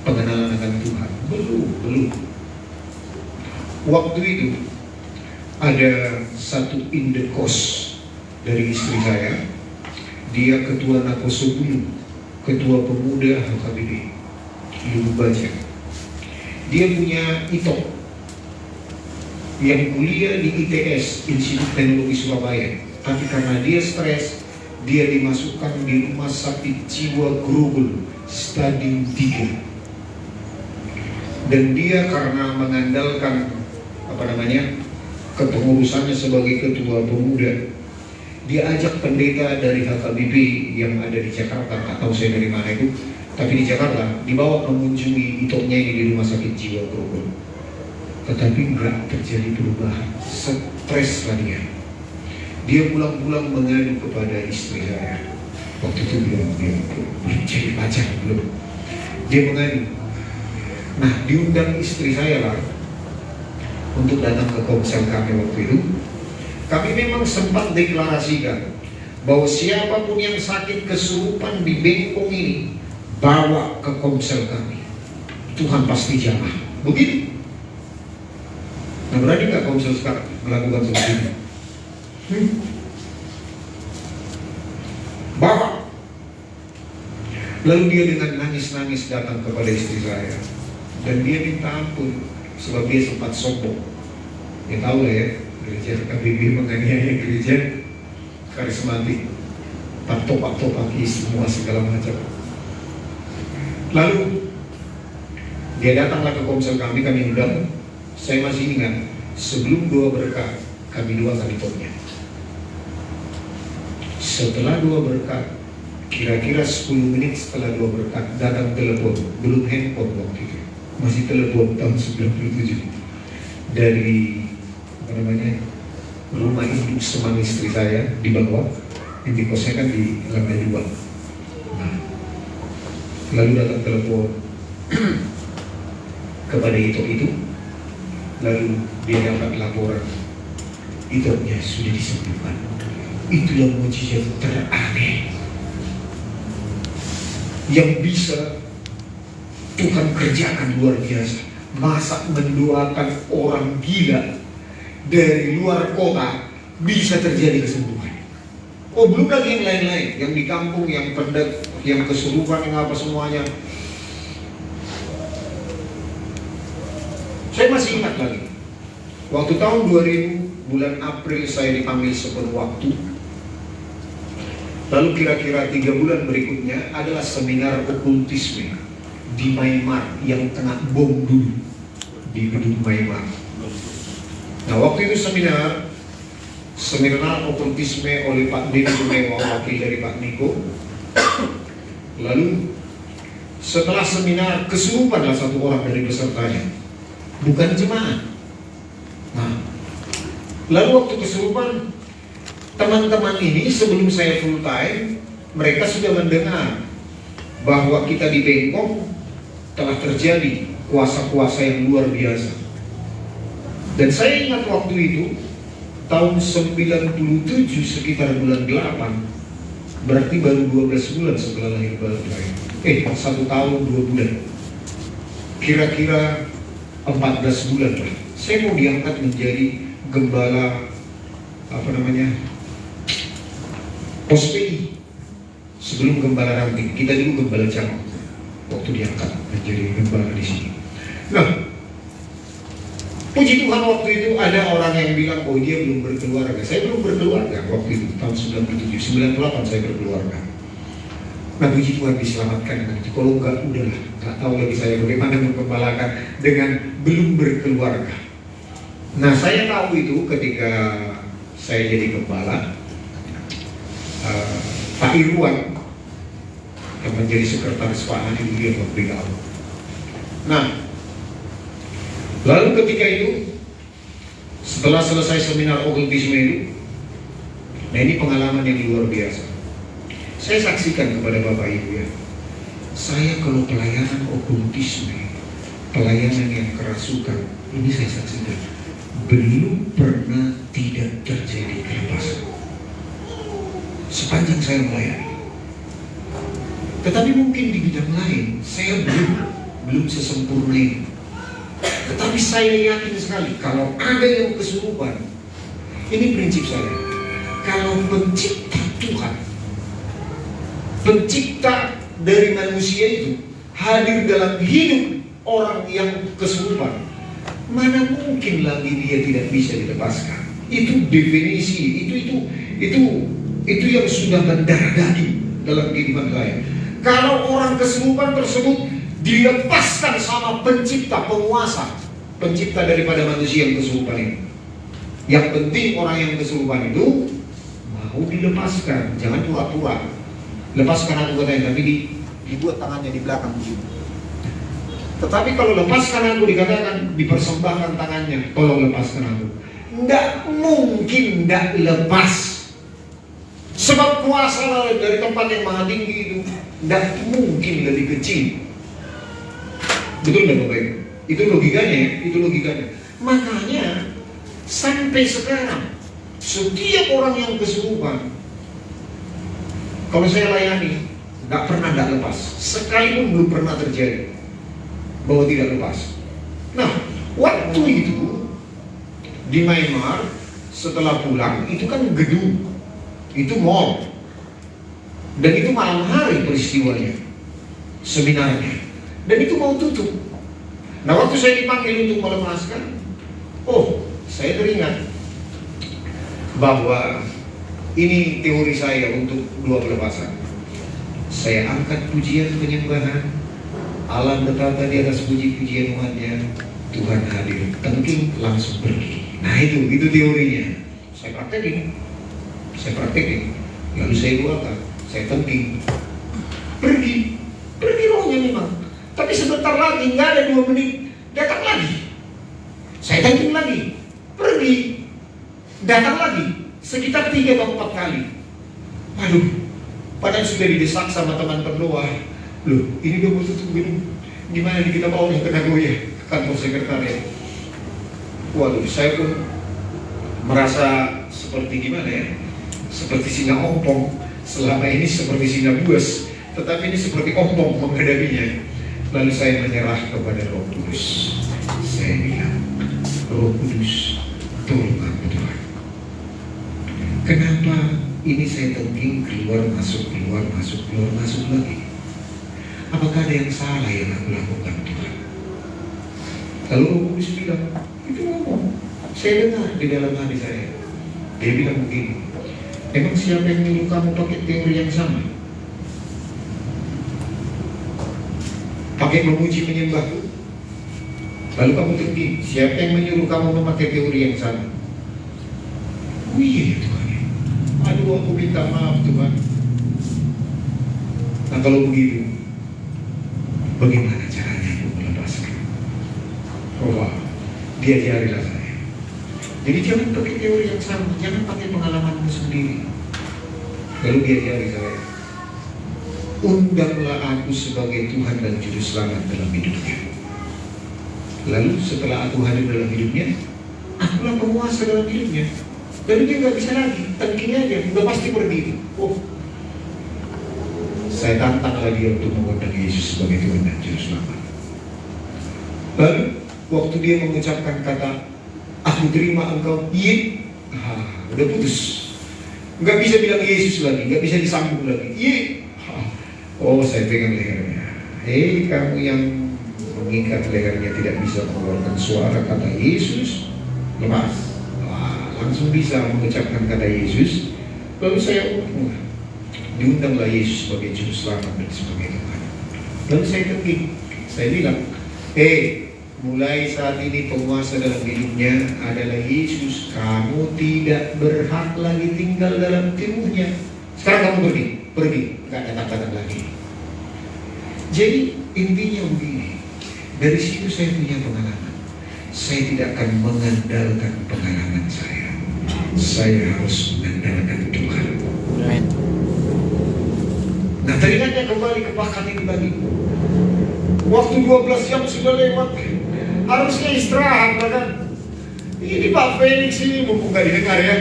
pengenalan akan Tuhan. Belum. Waktu itu ada satu indekos dari istri saya. Dia ketua Nakosobulu, ketua pemuda HKBP Lubuk Baja. Dia punya itok yang kuliah di ITS, Institut Teknologi Surabaya. Tapi karena dia stres, dia dimasukkan di rumah sakit jiwa Grogol stadium 3. Dan dia karena mengandalkan kepengurusannya sebagai ketua pemuda, dia ajak pendeta dari HKBP yang ada di Jakarta, tak tahu saya dari mana itu, Tapi di Jakarta dibawa mengunjungi itoknya ini di rumah sakit jiwa Grogol. Tetapi nggak terjadi perubahan. Stres lah dia. Dia pulang-pulang mengadu kepada istri saya. Waktu itu belum jadi pacar, belum. Dia mengadu. Nah, diundang istri saya lah untuk datang ke komsel kami waktu itu. Kami memang sempat deklarasikan bahwa siapapun yang sakit kesurupan di Bengkong ini bawa ke komsel kami. Tuhan pasti jamah. Begitu. Nah, berani nggak komsel sekarang melakukan seperti ini? Bawa. Lalu dia dengan nangis-nangis datang kepada istri saya. Dan dia minta ampun sebab dia sempat sombong. Ya tahu lah ya, gereja KBB menganiaya gereja karismatik, pak-topak-topaki semua segala macam. Lalu dia datanglah ke komsel kami undang. Saya masih ingat, sebelum doa berkat kami doakan topnya. Setelah doa berkat, kira-kira 10 menit setelah doa berkat datang telepon, belum handphone waktu itu, masih telepon tahun 97 dari rumah induk semang istri saya di bawah, yang dikosnya kan di lantai 2. Nah, lalu datang telepon kepada itu, lalu dia dapat laporan itoknya sudah disembuhkan. Itulah mujizat teraneh yang bisa Tuhan kerjakan luar biasa. Masa mendoakan orang gila dari luar kota bisa terjadi kesembuhan. Oh, belum lagi yang lain-lain, yang di kampung, yang pendet, yang kesurupan, yang apa semuanya. Saya masih ingat lagi, waktu tahun 2000 bulan April saya dipanggil sepenuh waktu. Lalu kira-kira 3 bulan berikutnya adalah seminar okultisme di Myanmar yang tengah bom dulu di gedung Myanmar. Nah, waktu itu seminar okultisme oleh Pak Deni Gumewa, wakil dari Pak Niko. Lalu setelah seminar kesurupanlah satu orang dari pesertanya, bukan jemaat. Nah, lalu waktu kesurupan, teman-teman ini sebelum saya full time, mereka sudah mendengar bahwa kita di Bengkong telah terjadi kuasa-kuasa yang luar biasa. Dan saya ingat waktu itu tahun 97 sekitar bulan 8, berarti baru 12 bulan setelah lahir bayi. 1 tahun 2 bulan, kira-kira 14 bulan lah. Saya mau diangkat menjadi gembala pos PI sebelum gembala ranting. Kita dulu gembala cabang waktu diangkat menjadi gembala di sini. Nah, puji Tuhan waktu itu ada orang yang bilang, oh dia belum berkeluarga. Saya belum berkeluarga waktu itu, tahun 97, 98 saya berkeluarga. Nah, puji Tuhan diselamatkan dengan itu. Kalau enggak, udahlah, nggak tahu lagi saya bagaimana menggembalakan dengan belum berkeluarga. Nah, saya tahu itu ketika saya jadi gembala, Pak Irwan yang menjadi sekretaris Pak Ani dia memberitahu. Nah, lalu ketika itu setelah selesai seminar okultisme itu, nah ini pengalaman yang luar biasa. Saya saksikan kepada Bapak Ibu ya, saya kalau pelayanan okultisme, pelayanan yang kerasukan, ini saya saksikan belum pernah tidak terjadi kelepasan sepanjang saya melayani. Tetapi mungkin di bidang lain saya belum sesempurna ini. Tetapi saya yakin sekali kalau ada yang kesurupan, ini prinsip saya. Kalau pencipta Tuhan, pencipta dari manusia itu hadir dalam hidup orang yang kesurupan, mana mungkin lagi dia tidak bisa dilepaskan? Itu definisi, itu yang sudah mendarah daging dalam kehidupan saya. Kalau orang kesurupan tersebut dilepaskan sama pencipta, penguasa, pencipta daripada manusia yang kesurupan ini. Yang penting orang yang kesurupan itu mau dilepaskan, jangan pura-pura. Lepaskan aku katanya, tapi dibuat tangannya di belakang begini. Tetapi kalau lepaskan aku, dikatakan dipersembahkan tangannya, tolong lepaskan aku. Nggak mungkin nggak lepas. Sebab kuasa dari tempat yang maha tinggi itu nggak mungkin lebih kecil. Betul nggak Bapak Ibu? Itu logikanya ya, itu logikanya. Makanya sampai sekarang setiap orang yang kesurupan, kalau saya layani, nggak pernah nggak lepas. Sekalipun belum pernah terjadi bahwa tidak lepas. Nah, waktu itu di Myanmar setelah pulang itu kan gedung, itu mall, dan itu malam hari peristiwanya, seminarnya, dan itu mau tutup. Nah, waktu saya dipanggil untuk melepaskan, saya teringat bahwa ini teori saya untuk dua pelepasan. Saya angkat pujian penyembahan, Allah berkata di atas puji-pujian umatnya, Tuhan hadir, tengking langsung pergi. Nah itu teorinya. Saya praktekin, lalu saya doakan, saya tengking, pergi rohnya memang. Tapi sebentar lagi, nggak ada 2 menit, datang lagi. Saya tengking lagi, pergi, datang lagi, sekitar 3 atau 4 kali. Waduh, padahal sudah didesak sama teman berdoa. Loh, ini udah mau tutup gedung, gimana nih kita bawa ke Nagoya, kantor sekretariat. Waduh, saya pun merasa seperti gimana ya, seperti singa ompong. Selama ini seperti singa buas, tetapi ini seperti ompong menghadapinya. Lalu saya menyerah kepada Roh Kudus. Saya bilang, Roh Kudus, tolong aku Tuhan. Kenapa ini saya tengking keluar masuk lagi? Apakah ada yang salah yang aku lakukan Tuhan? Lalu Roh Kudus bilang, itu ngomong. Saya dengar di dalam hati saya. Dia bilang begini, emang siapa yang nyuruh kamu pakai teori yang sama? Pakai memuji menyembahku? Lalu kamu tengking, siapa yang menyuruh kamu memakai teori yang sama? Oh iya Tuhan. Aduh, aku minta maaf Tuhan. Nah kalau begitu, bagaimana caranya aku melepaskan? Diajarilah saya. Jadi jangan pakai teori yang sama, jangan pakai pengalamanmu sendiri. Lalu diajari saya, undanglah aku sebagai Tuhan dan Juru Selamat dalam hidupnya. Lalu setelah aku hadir dalam hidupnya, akulah penguasa dalam hidupnya. Lalu dia nggak bisa lagi, tengking aja, udah pasti pergi. Saya tantanglah dia untuk mengundang Yesus sebagai Tuhan dan Juru Selamat. Lalu waktu dia mengucapkan kata, aku terima engkau, iya, udah putus. Nggak bisa bilang Yesus lagi, nggak bisa disambung lagi, iya. Saya pegang lehernya. Kamu yang mengikat lehernya tidak bisa mengeluarkan suara kata Yesus, lepas. Langsung bisa mengucapkan kata Yesus. Lalu saya diundanglah Yesus sebagai Juru Selamat dan sebagai Tuhan. Lalu saya tengking, saya bilang, mulai saat ini penguasa dalam hidupnya adalah Yesus. Kamu tidak berhak lagi tinggal dalam tubuhnya. Sekarang kamu pergi, nggak datang lagi. Jadi intinya begini, dari situ saya punya pengalaman. Saya tidak akan mengandalkan pengalaman saya. Saya harus mengandalkan Tuhan. Amin. Nah, teringatnya kembali ke pakat itu tadi. Waktu 12 jam sudah lewat, harusnya istirahat, kan? Ini Pak Felix ini mumpung gak didengar ya,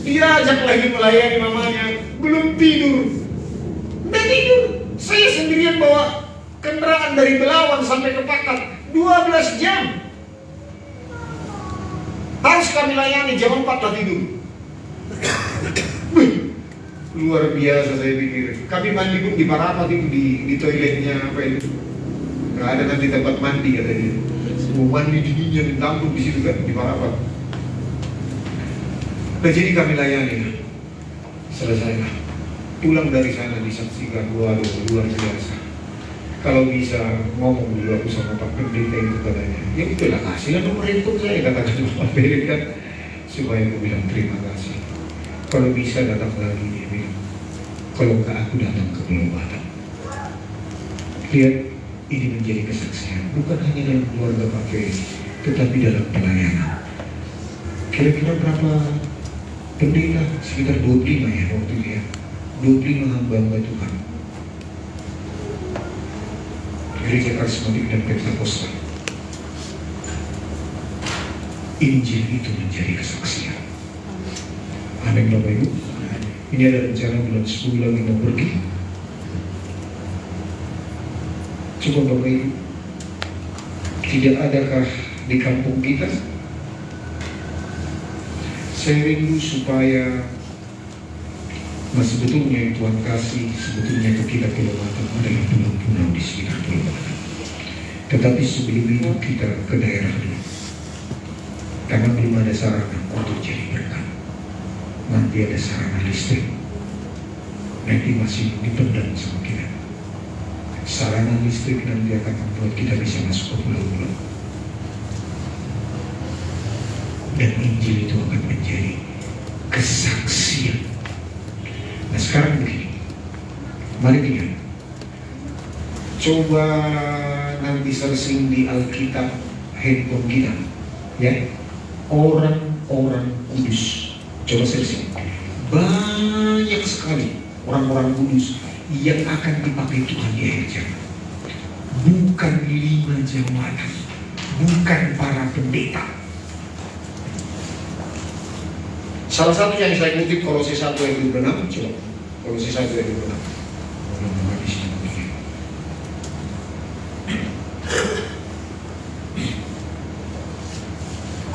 dia ajak lagi melayani mamanya, belum tidur. Nggak tidur. Saya sendirian bawa kendaraan dari Belawan sampai ke Pakat 12 jam. Harus kami layani, jam 4 lah tidur. Luar biasa saya pikir. Kami mandi pun di Parapat itu, di toiletnya apa itu. Nggak ada nanti tempat mandi kata dia. Mau mandi dinginnya ditampung di situ kan di Parapat. Nah jadi kami layani. Selesai lah. Pulang dari sana disaksikan, waduh luar biasa. Kalau bisa ngomong dulu aku sama Pak Pendeta itu katanya. Ya itulah kasihlah nomor handphone saya katakan Pak Pendeta kan, supaya aku bilang terima kasih. Kalau bisa datang lagi dia bilang. Kalau enggak aku datang ke Pulau Batam. Lihat, ini menjadi kesaksian bukan hanya dalam keluarga Pak Ferry, tetapi dalam pelayanan. Kira-kira berapa pendeta? Sekitar 25 ya waktu itu ya. 25 hamba-hamba Tuhan. Gereja Karismatik dan Pentakosta. Injil itu menjadi kesaksian. Amin Bapak Ibu. Ini ada rencana bulan 10 lagi mau pergi. Coba Bapak Ibu, tidak adakah di kampung kita? Saya rindu supaya sebetulnya yang Tuhan kasih sebetulnya ke kita Pulau Batam adalah pulau-pulau di sekitar Pulau Batam. Tetapi sebelum itu kita ke daerah dulu, karena belum ada sarana untuk jadi berkat. Nanti ada sarana listrik, nanti masih dipendam sama kita. Sarana listrik nanti akan membuat kita bisa masuk ke pulau-pulau, dan Injil itu akan menjadi kesaksian. Nah sekarang begini, mari kita coba nanti searching di Alkitab handphone kita, ya, orang-orang kudus. Coba searching, banyak sekali orang-orang kudus yang akan dipakai Tuhan di akhir zaman. Bukan 5 jawatan, bukan para pendeta. Salah satu yang saya kutip Kolose 1 ayat 26, coba Kolose 1 ayat 26.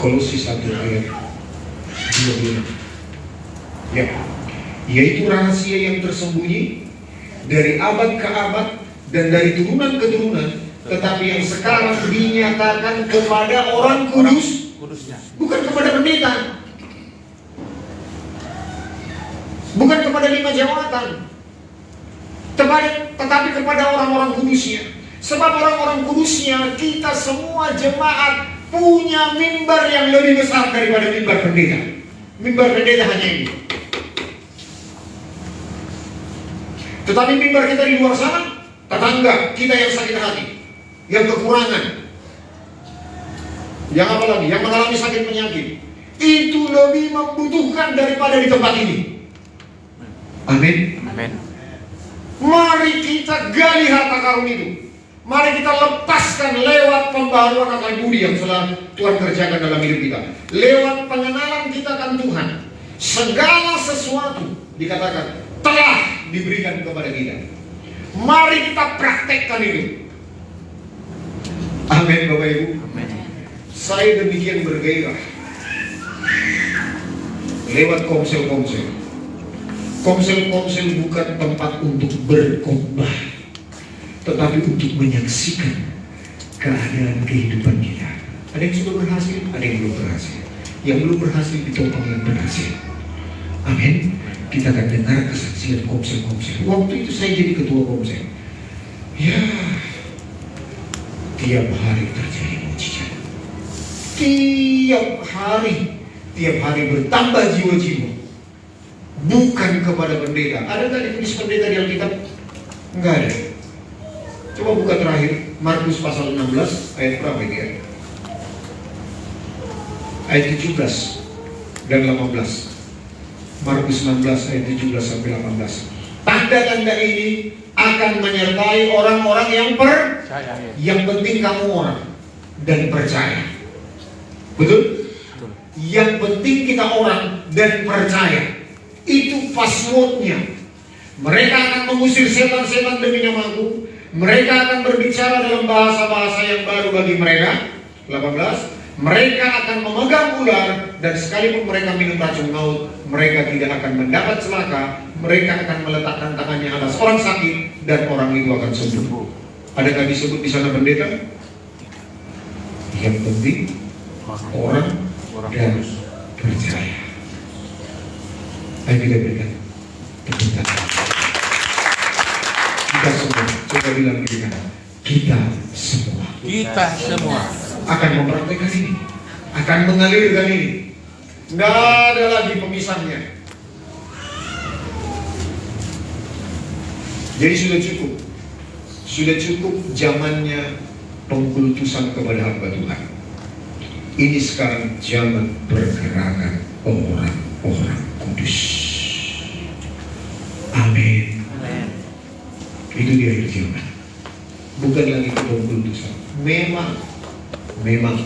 Kolose 1 ayat 26. Ya, yaitu rahasia yang tersembunyi dari abad ke abad dan dari turunan ke turunan, tetapi yang sekarang dinyatakan kepada orang kudusnya, bukan kepada pendeta. Bukan kepada 5 jawatan, tetapi kepada orang-orang kudusnya. Sebab orang-orang kudusnya, kita semua jemaat punya mimbar yang lebih besar daripada mimbar pendeta. Mimbar pendeta hanya ini. Tetapi mimbar kita di luar sana, tetangga kita yang sakit hati, yang kekurangan, yang apa lagi, yang mengalami sakit penyakit, itu lebih membutuhkan daripada di tempat ini. Amin. Amin. Mari kita gali harta karun itu. Mari kita lepaskan lewat pembaharuan akal budi yang telah Tuhan kerjakan dalam hidup kita. Lewat pengenalan kita akan Tuhan, segala sesuatu dikatakan telah diberikan kepada kita. Mari kita praktekkan itu. Amin Bapak Ibu. Amin. Saya demikian bergairah lewat komsel-komsel. Komsel-komsel bukan tempat untuk berkhotbah, tetapi untuk menyaksikan keadaan kehidupan kita. Ada yang sudah berhasil, ada yang belum berhasil. Yang belum berhasil ditopang yang berhasil. Amin. Kita akan dengar kesaksian komsel-komsel. Waktu itu saya jadi ketua komsel. Ya, tiap hari terjadi mujizat. Tiap hari bertambah jiwa-jiwa. Bukan kepada pendeta. Ada nggak ditulis pendeta di Alkitab? Enggak ada. Coba buka terakhir Markus pasal 16 ayat berapa ini ya? Ayat 17 dan 18. Markus 16 ayat 17 sampai 18. Tanda-tanda ini akan menyertai orang-orang yang percaya. Yang penting kamu orang dan percaya. Betul? Yang penting kita orang dan percaya. Itu passwordnya. Mereka akan mengusir setan-setan demi namaku. Mereka akan berbicara dalam bahasa-bahasa yang baru bagi mereka. 18. Mereka akan memegang ular, dan sekalipun mereka minum racun maut, mereka tidak akan mendapat celaka. Mereka akan meletakkan tangannya atas orang sakit, dan orang itu akan sembuh. Adakah disebut di sana pendeta? Yang penting orang dan percaya. Ayo kita berikan tepuk tangan. Kita semua, coba bilang diri kanan. Kita semua akan mempraktekkan ini, akan mengalirkan ini. Nggak ada lagi pemisahnya. Jadi sudah cukup Sudah cukup zamannya pengkultusan kepada hamba Tuhan. Ini sekarang zaman pergerakan orang-orang kudus. Amin. Itu dia akhir zaman. Bukan lagi pengkultusan. Memang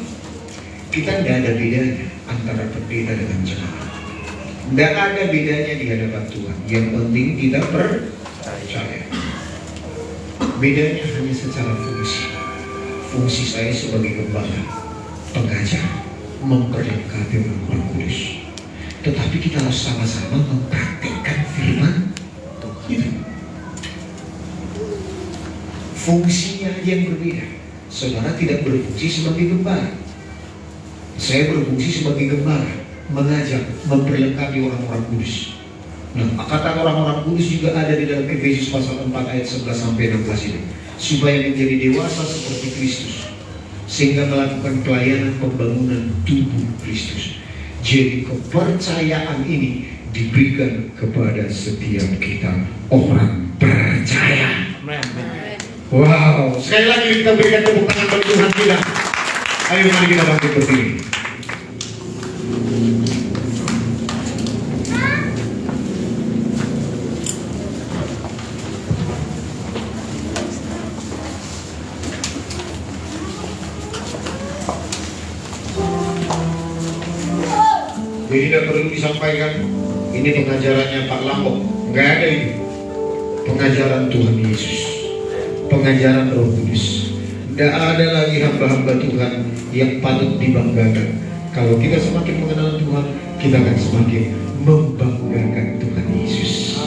kita tidak ada bedanya antara pendeta dengan jemaat. Tidak ada bedanya di hadapan Tuhan. Yang penting kita percaya. Bedanya hanya secara fungsi. Fungsi saya sebagai gembala, pengajar, memperlengkapi orang-orang kudus. Tetapi kita harus sama-sama mempraktikkan firman Tuhan. Fungsinya yang berbeda. Saudara tidak berfungsi sebagai gembala. Saya berfungsi sebagai gembala, mengajar, memperlengkapi orang-orang kudus. Nah, kata orang-orang kudus juga ada di dalam Efesus pasal 4 ayat 11 sampai 16 ini. Supaya menjadi dewasa seperti Kristus, sehingga melakukan pelayanan pembangunan tubuh Kristus. Jadi kepercayaan ini diberikan kepada setiap kita orang percaya. Wow, sekali lagi kita berikan tepuk tangan bagi Tuhan kita. Ayo mari kita bangkit berdiri. Jadi tidak perlu disampaikan ini pengajarannya Pak Lambok. Enggak ada ini. Pengajaran Tuhan Yesus, pengajaran Roh Kudus. Tidak ada lagi hamba-hamba Tuhan yang patut dibanggakan. Kalau kita semakin mengenal Tuhan, kita akan semakin membanggakan Tuhan Yesus.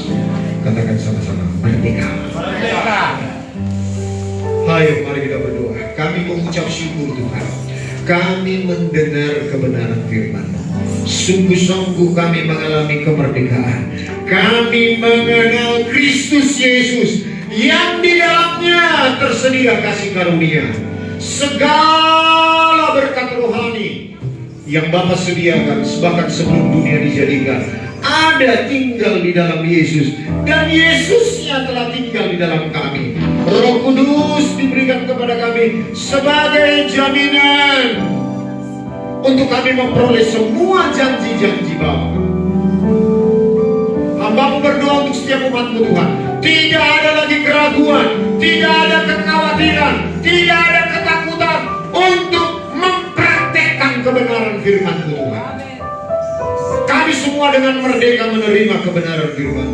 Katakan sama-sama, merdeka. Ayo mari kita berdoa. Kami mengucap syukur Tuhan. Kami mendengar kebenaran firman-Mu. Sungguh-sungguh kami mengalami kemerdekaan. Kami mengenal Kristus Yesus yang di dalamnya tersedia kasih karunia, segala berkat rohani yang Bapa sediakan bahkan sebelum dunia dijadikan, ada tinggal di dalam Yesus, dan Yesusnya telah tinggal di dalam kami. Roh Kudus diberikan kepada kami sebagai jaminan untuk kami memperoleh semua janji-janji Bapa. Hamba-Mu berdoa untuk setiap umat-Mu Tuhan. Tidak ada lagi keraguan, tidak ada kekhawatiran, tidak ada ketakutan untuk mempraktekkan kebenaran firman-Mu Tuhan. Kami semua dengan merdeka menerima kebenaran firman,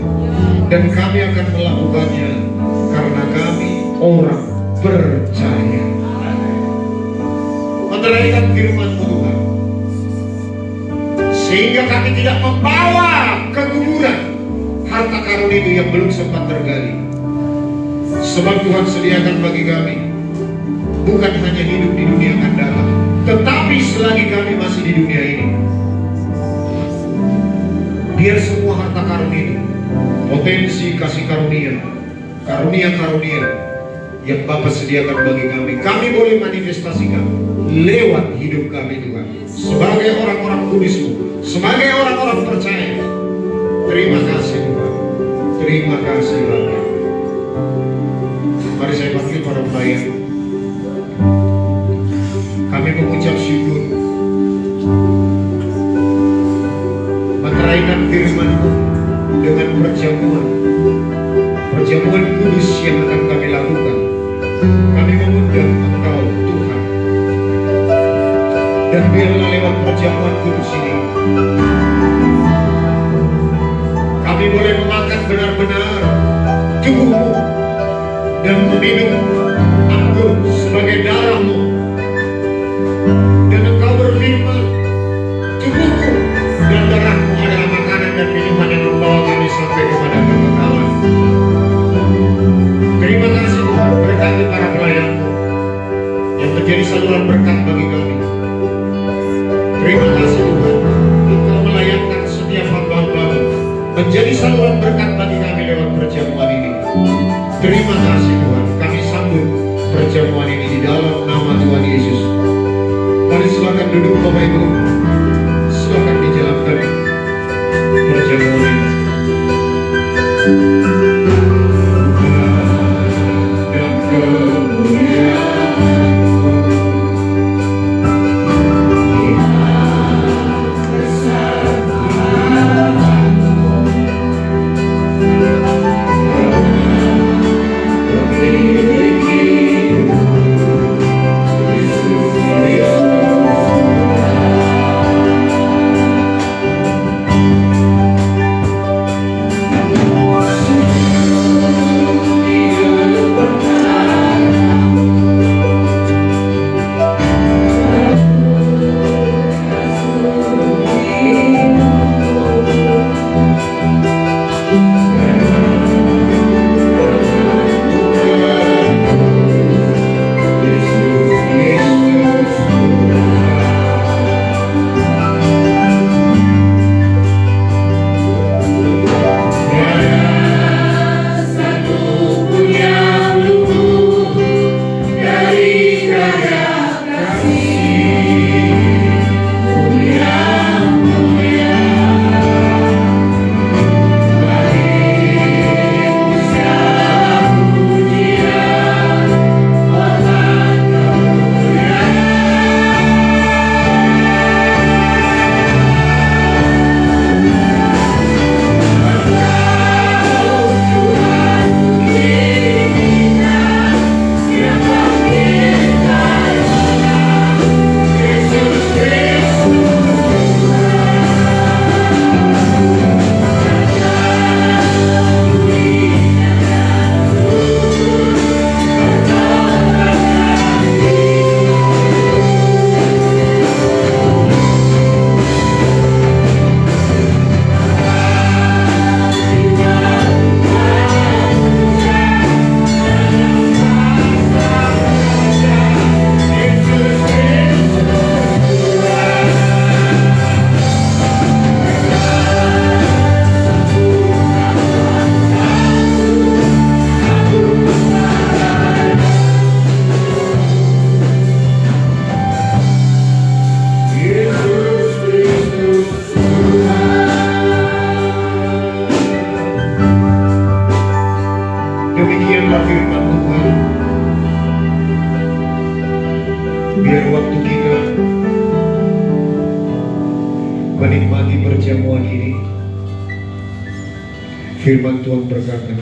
dan kami akan melakukannya karena kami orang percaya. Meneraikan firman-Mu Tuhan, sehingga kami tidak membawa ke kuburan harta karun itu yang belum sempat tergali. Sebab Tuhan sediakan bagi kami bukan hanya hidup di dunia yang akan datang, tetapi selagi kami masih di dunia ini, biar semua harta karun itu, potensi kasih karunia, karunia-karunia yang Bapa sediakan bagi kami boleh manifestasikan lewat hidup kami Tuhan. Sebagai orang-orang kudus-Mu, sebagai orang-orang percaya. Terima kasih Tuhan. Terima kasih Bapa. Mari saya panggil para pelayan. Kami mengucap syukur meneraikan firman-Mu dengan perjamuan kudus yang akan kami lakukan. Kami mengundang Engkau Tuhan, dan biarlah lewat perjamuan kudus ini kami boleh memakan benar-benar tubuh-Mu dan meminum anggur sebagai darah-Mu. Dan Engkau berfirman, tubuhku dan darahmu adalah makanan dan minuman yang membawa kami sampai kepada kekekalan. Terima kasih Tuhan, berkati para pelayan-Mu yang menjadi saluran berkat bagi kami. Terima kasih Tuhan, Engkau melayangkan setiap hamba-Hamba-Mu menjadi saluran berkat bagi kami lewat perjamuan ini. Terima kasih Tuhan, kami sambut perjamuan ini di dalam nama Tuhan Yesus. Mari silakan duduk Bapak Ibu, silakan dijalankan perjamuan ini. Dalam Demikianlah firman Tuhan. Biar waktu kita menikmati perjamuan ini, firman Tuhan berkata,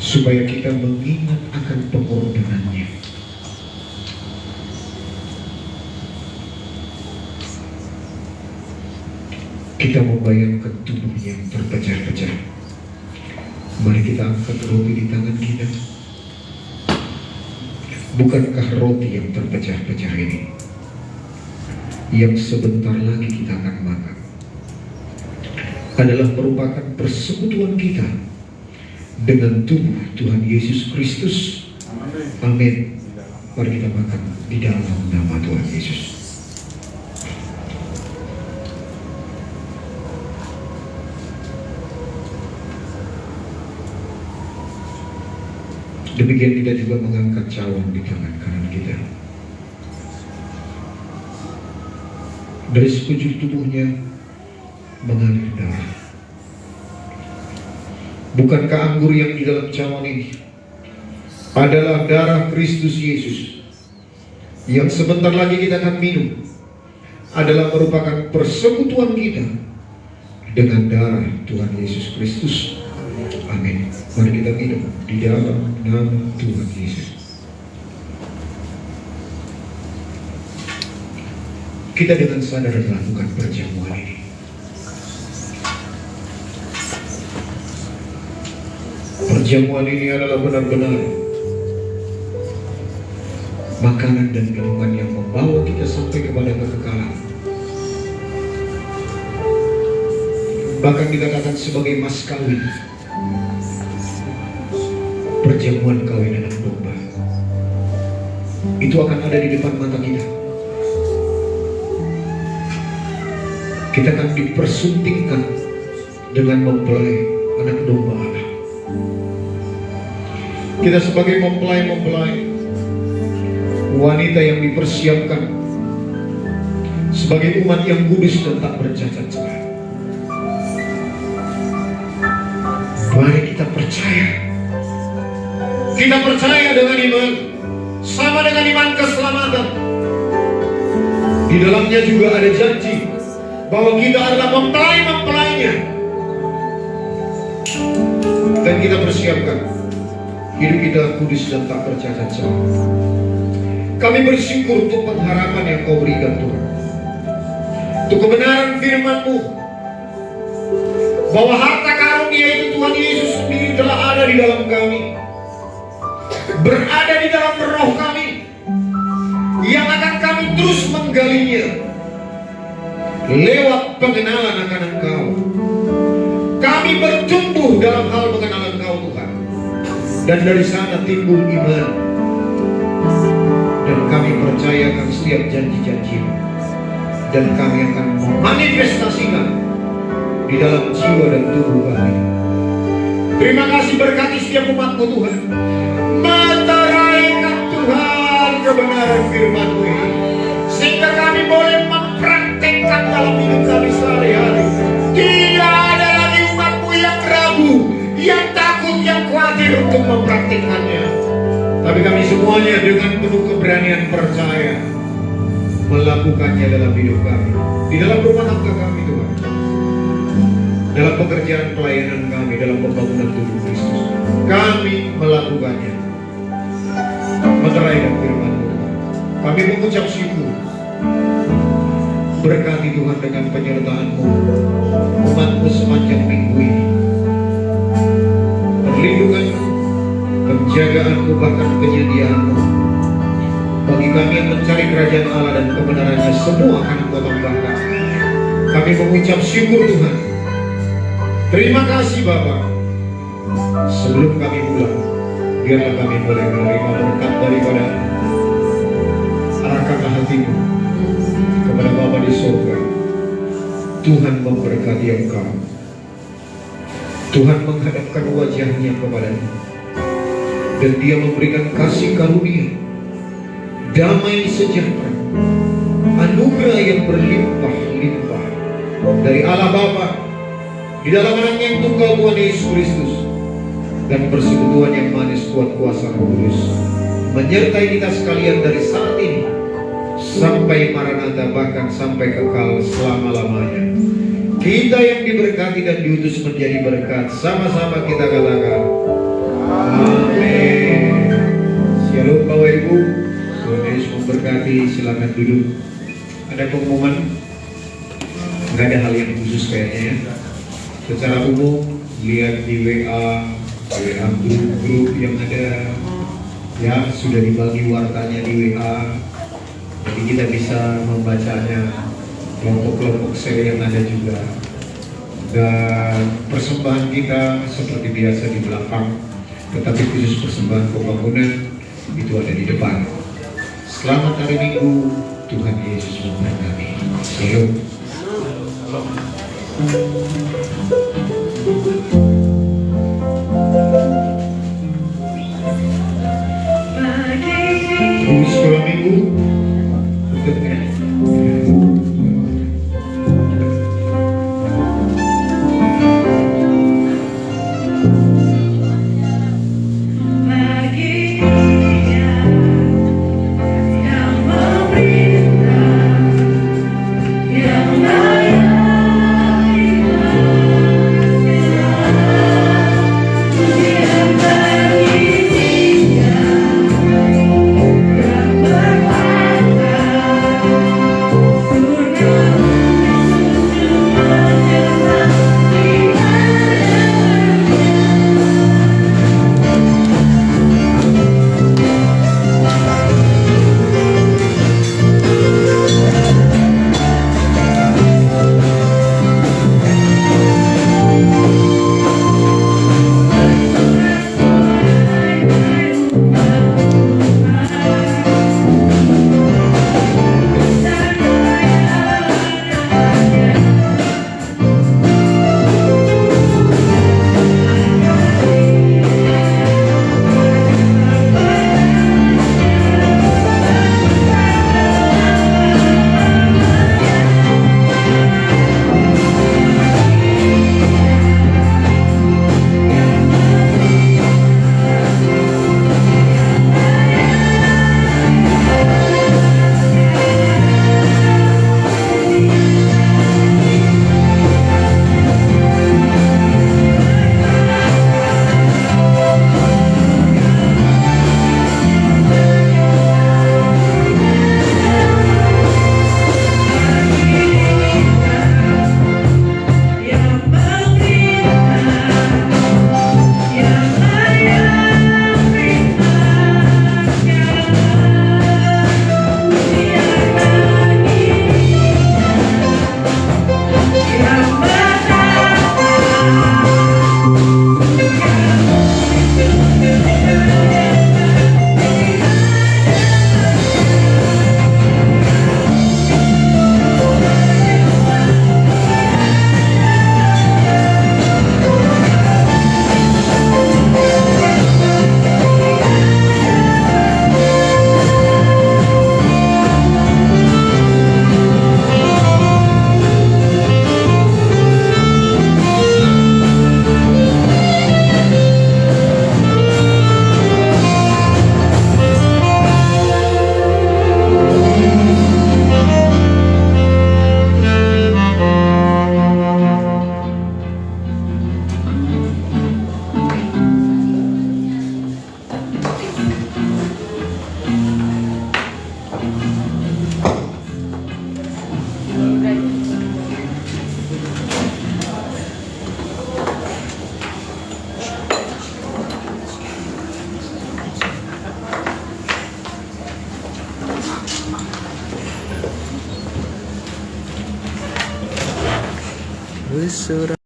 supaya kita mengingat akan pengorbanannya. Kita membayangkan tubuh yang terpecah-pecah. Mari kita angkat roti di tangan kita. Bukankah roti yang terpecah-pecah ini yang sebentar lagi kita akan makan adalah merupakan persekutuan kita dengan tubuh Tuhan Yesus Kristus. Amin. Mari kita makan di dalam nama Tuhan Yesus. Demikian kita juga mengangkat cawan di tangan kanan kita. Dari sekujur tubuhnya mengalir darah. Bukankah anggur yang di dalam cawan ini adalah darah Kristus Yesus yang sebentar lagi kita akan minum, adalah merupakan persekutuan kita dengan darah Tuhan Yesus Kristus. Amin. Mari kita minum di dalam nama Tuhan Yesus. Kita dengan sadar melakukan perjamuan ini. Perjamuan ini adalah benar-benar makanan dan minuman yang membawa kita sampai kepada kekekalan. Bahkan dikatakan sebagai mas kawin, perjamuan kawin anak domba itu akan ada di depan mata kita. Kita akan dipersuntingkan dengan mempelai anak domba Allah. Kita sebagai mempelai-mempelai wanita yang dipersiapkan sebagai umat yang kudus dan tak bercacat celah. Mari kita percaya. Kita percaya dengan iman, sama dengan iman keselamatan. Di dalamnya juga ada janji bahwa kita adalah mempelai-mempelainya. Dan kita persiapkan hidup kita kudus dan tak bercacat celah. Kami bersyukur untuk pengharapan yang Kau berikan Tuhan, untuk kebenaran firman-Mu, bahwa harta karunia itu Tuhan Yesus sendiri telah ada di dalam kami, berada di dalam roh kami, yang akan kami terus menggalinya lewat pengenalan akan Engkau. Kami bertumbuh dalam hal pengenalan Engkau Tuhan, dan dari sana timbul iman, dan kami percayakan setiap janji-janji-Mu, dan kami akan memanifestasikan di dalam jiwa dan tubuh kami. Terima kasih, berkati setiap umat-Mu Tuhan. Meteraikan Tuhan kebenaran firman-Mu ini, sehingga kami boleh mempraktekkan dalam hidup kami sehari-hari. Tidak ada lagi umat-Mu yang ragu, yang takut, yang khawatir untuk mempraktekkannya. Tapi kami semuanya dengan penuh keberanian percaya melakukannya dalam hidup kami, di dalam rumah tangga kami Tuhan, dalam pekerjaan pelayanan kami, dalam pembangunan tubuh Kristus. Kami melakukannya. Meteraikan firman-Mu Tuhan. Kami mengucap syukur. Berkati Tuhan dengan penyertaan-Mu umat-Mu sepanjang minggu ini. Perlindungan-Mu, penjagaan-Mu, bahkan penyediaan-Mu bagi kami yang mencari kerajaan Allah dan kebenarannya, semua akan Engkau tambahkan. Kami mengucap syukur Tuhan. Terima kasih Bapa. Sebelum kami pulang, biarlah kami boleh menerima berkat daripada arahkanlah hatimu kepada Bapa di surga. Tuhan memberkati engkau. Tuhan menghadapkan wajahnya kepadanya, dan Dia memberikan kasih karunia, damai sejahtera, anugerah yang berlimpah-limpah dari Allah Bapa di dalam Anaknya yang tunggal Tuhan Yesus Kristus, dan persekutuan yang manis kuat kuasa Roh Kudus menyertai kita sekalian dari saat ini sampai Maranatha, bahkan sampai kekal selama-lamanya. Kita yang diberkati dan diutus menjadi berkat, sama-sama kita katakan amin. Shalom Bapak Ibu, Tuhan Yesus memberkati. Silakan duduk. Ada pengumuman? Nggak ada hal yang khusus kayaknya ya. Secara umum lihat di WA grup yang ada ya, sudah dibagi wartanya di WA, jadi kita bisa membacanya. Kelompok-kelompok sel yang ada juga, dan persembahan kita seperti biasa di belakang, tetapi khusus persembahan pembangunan itu ada di depan. Selamat hari Minggu, Tuhan Yesus memberkati. Shalom. Sekolah minggu tutup ya.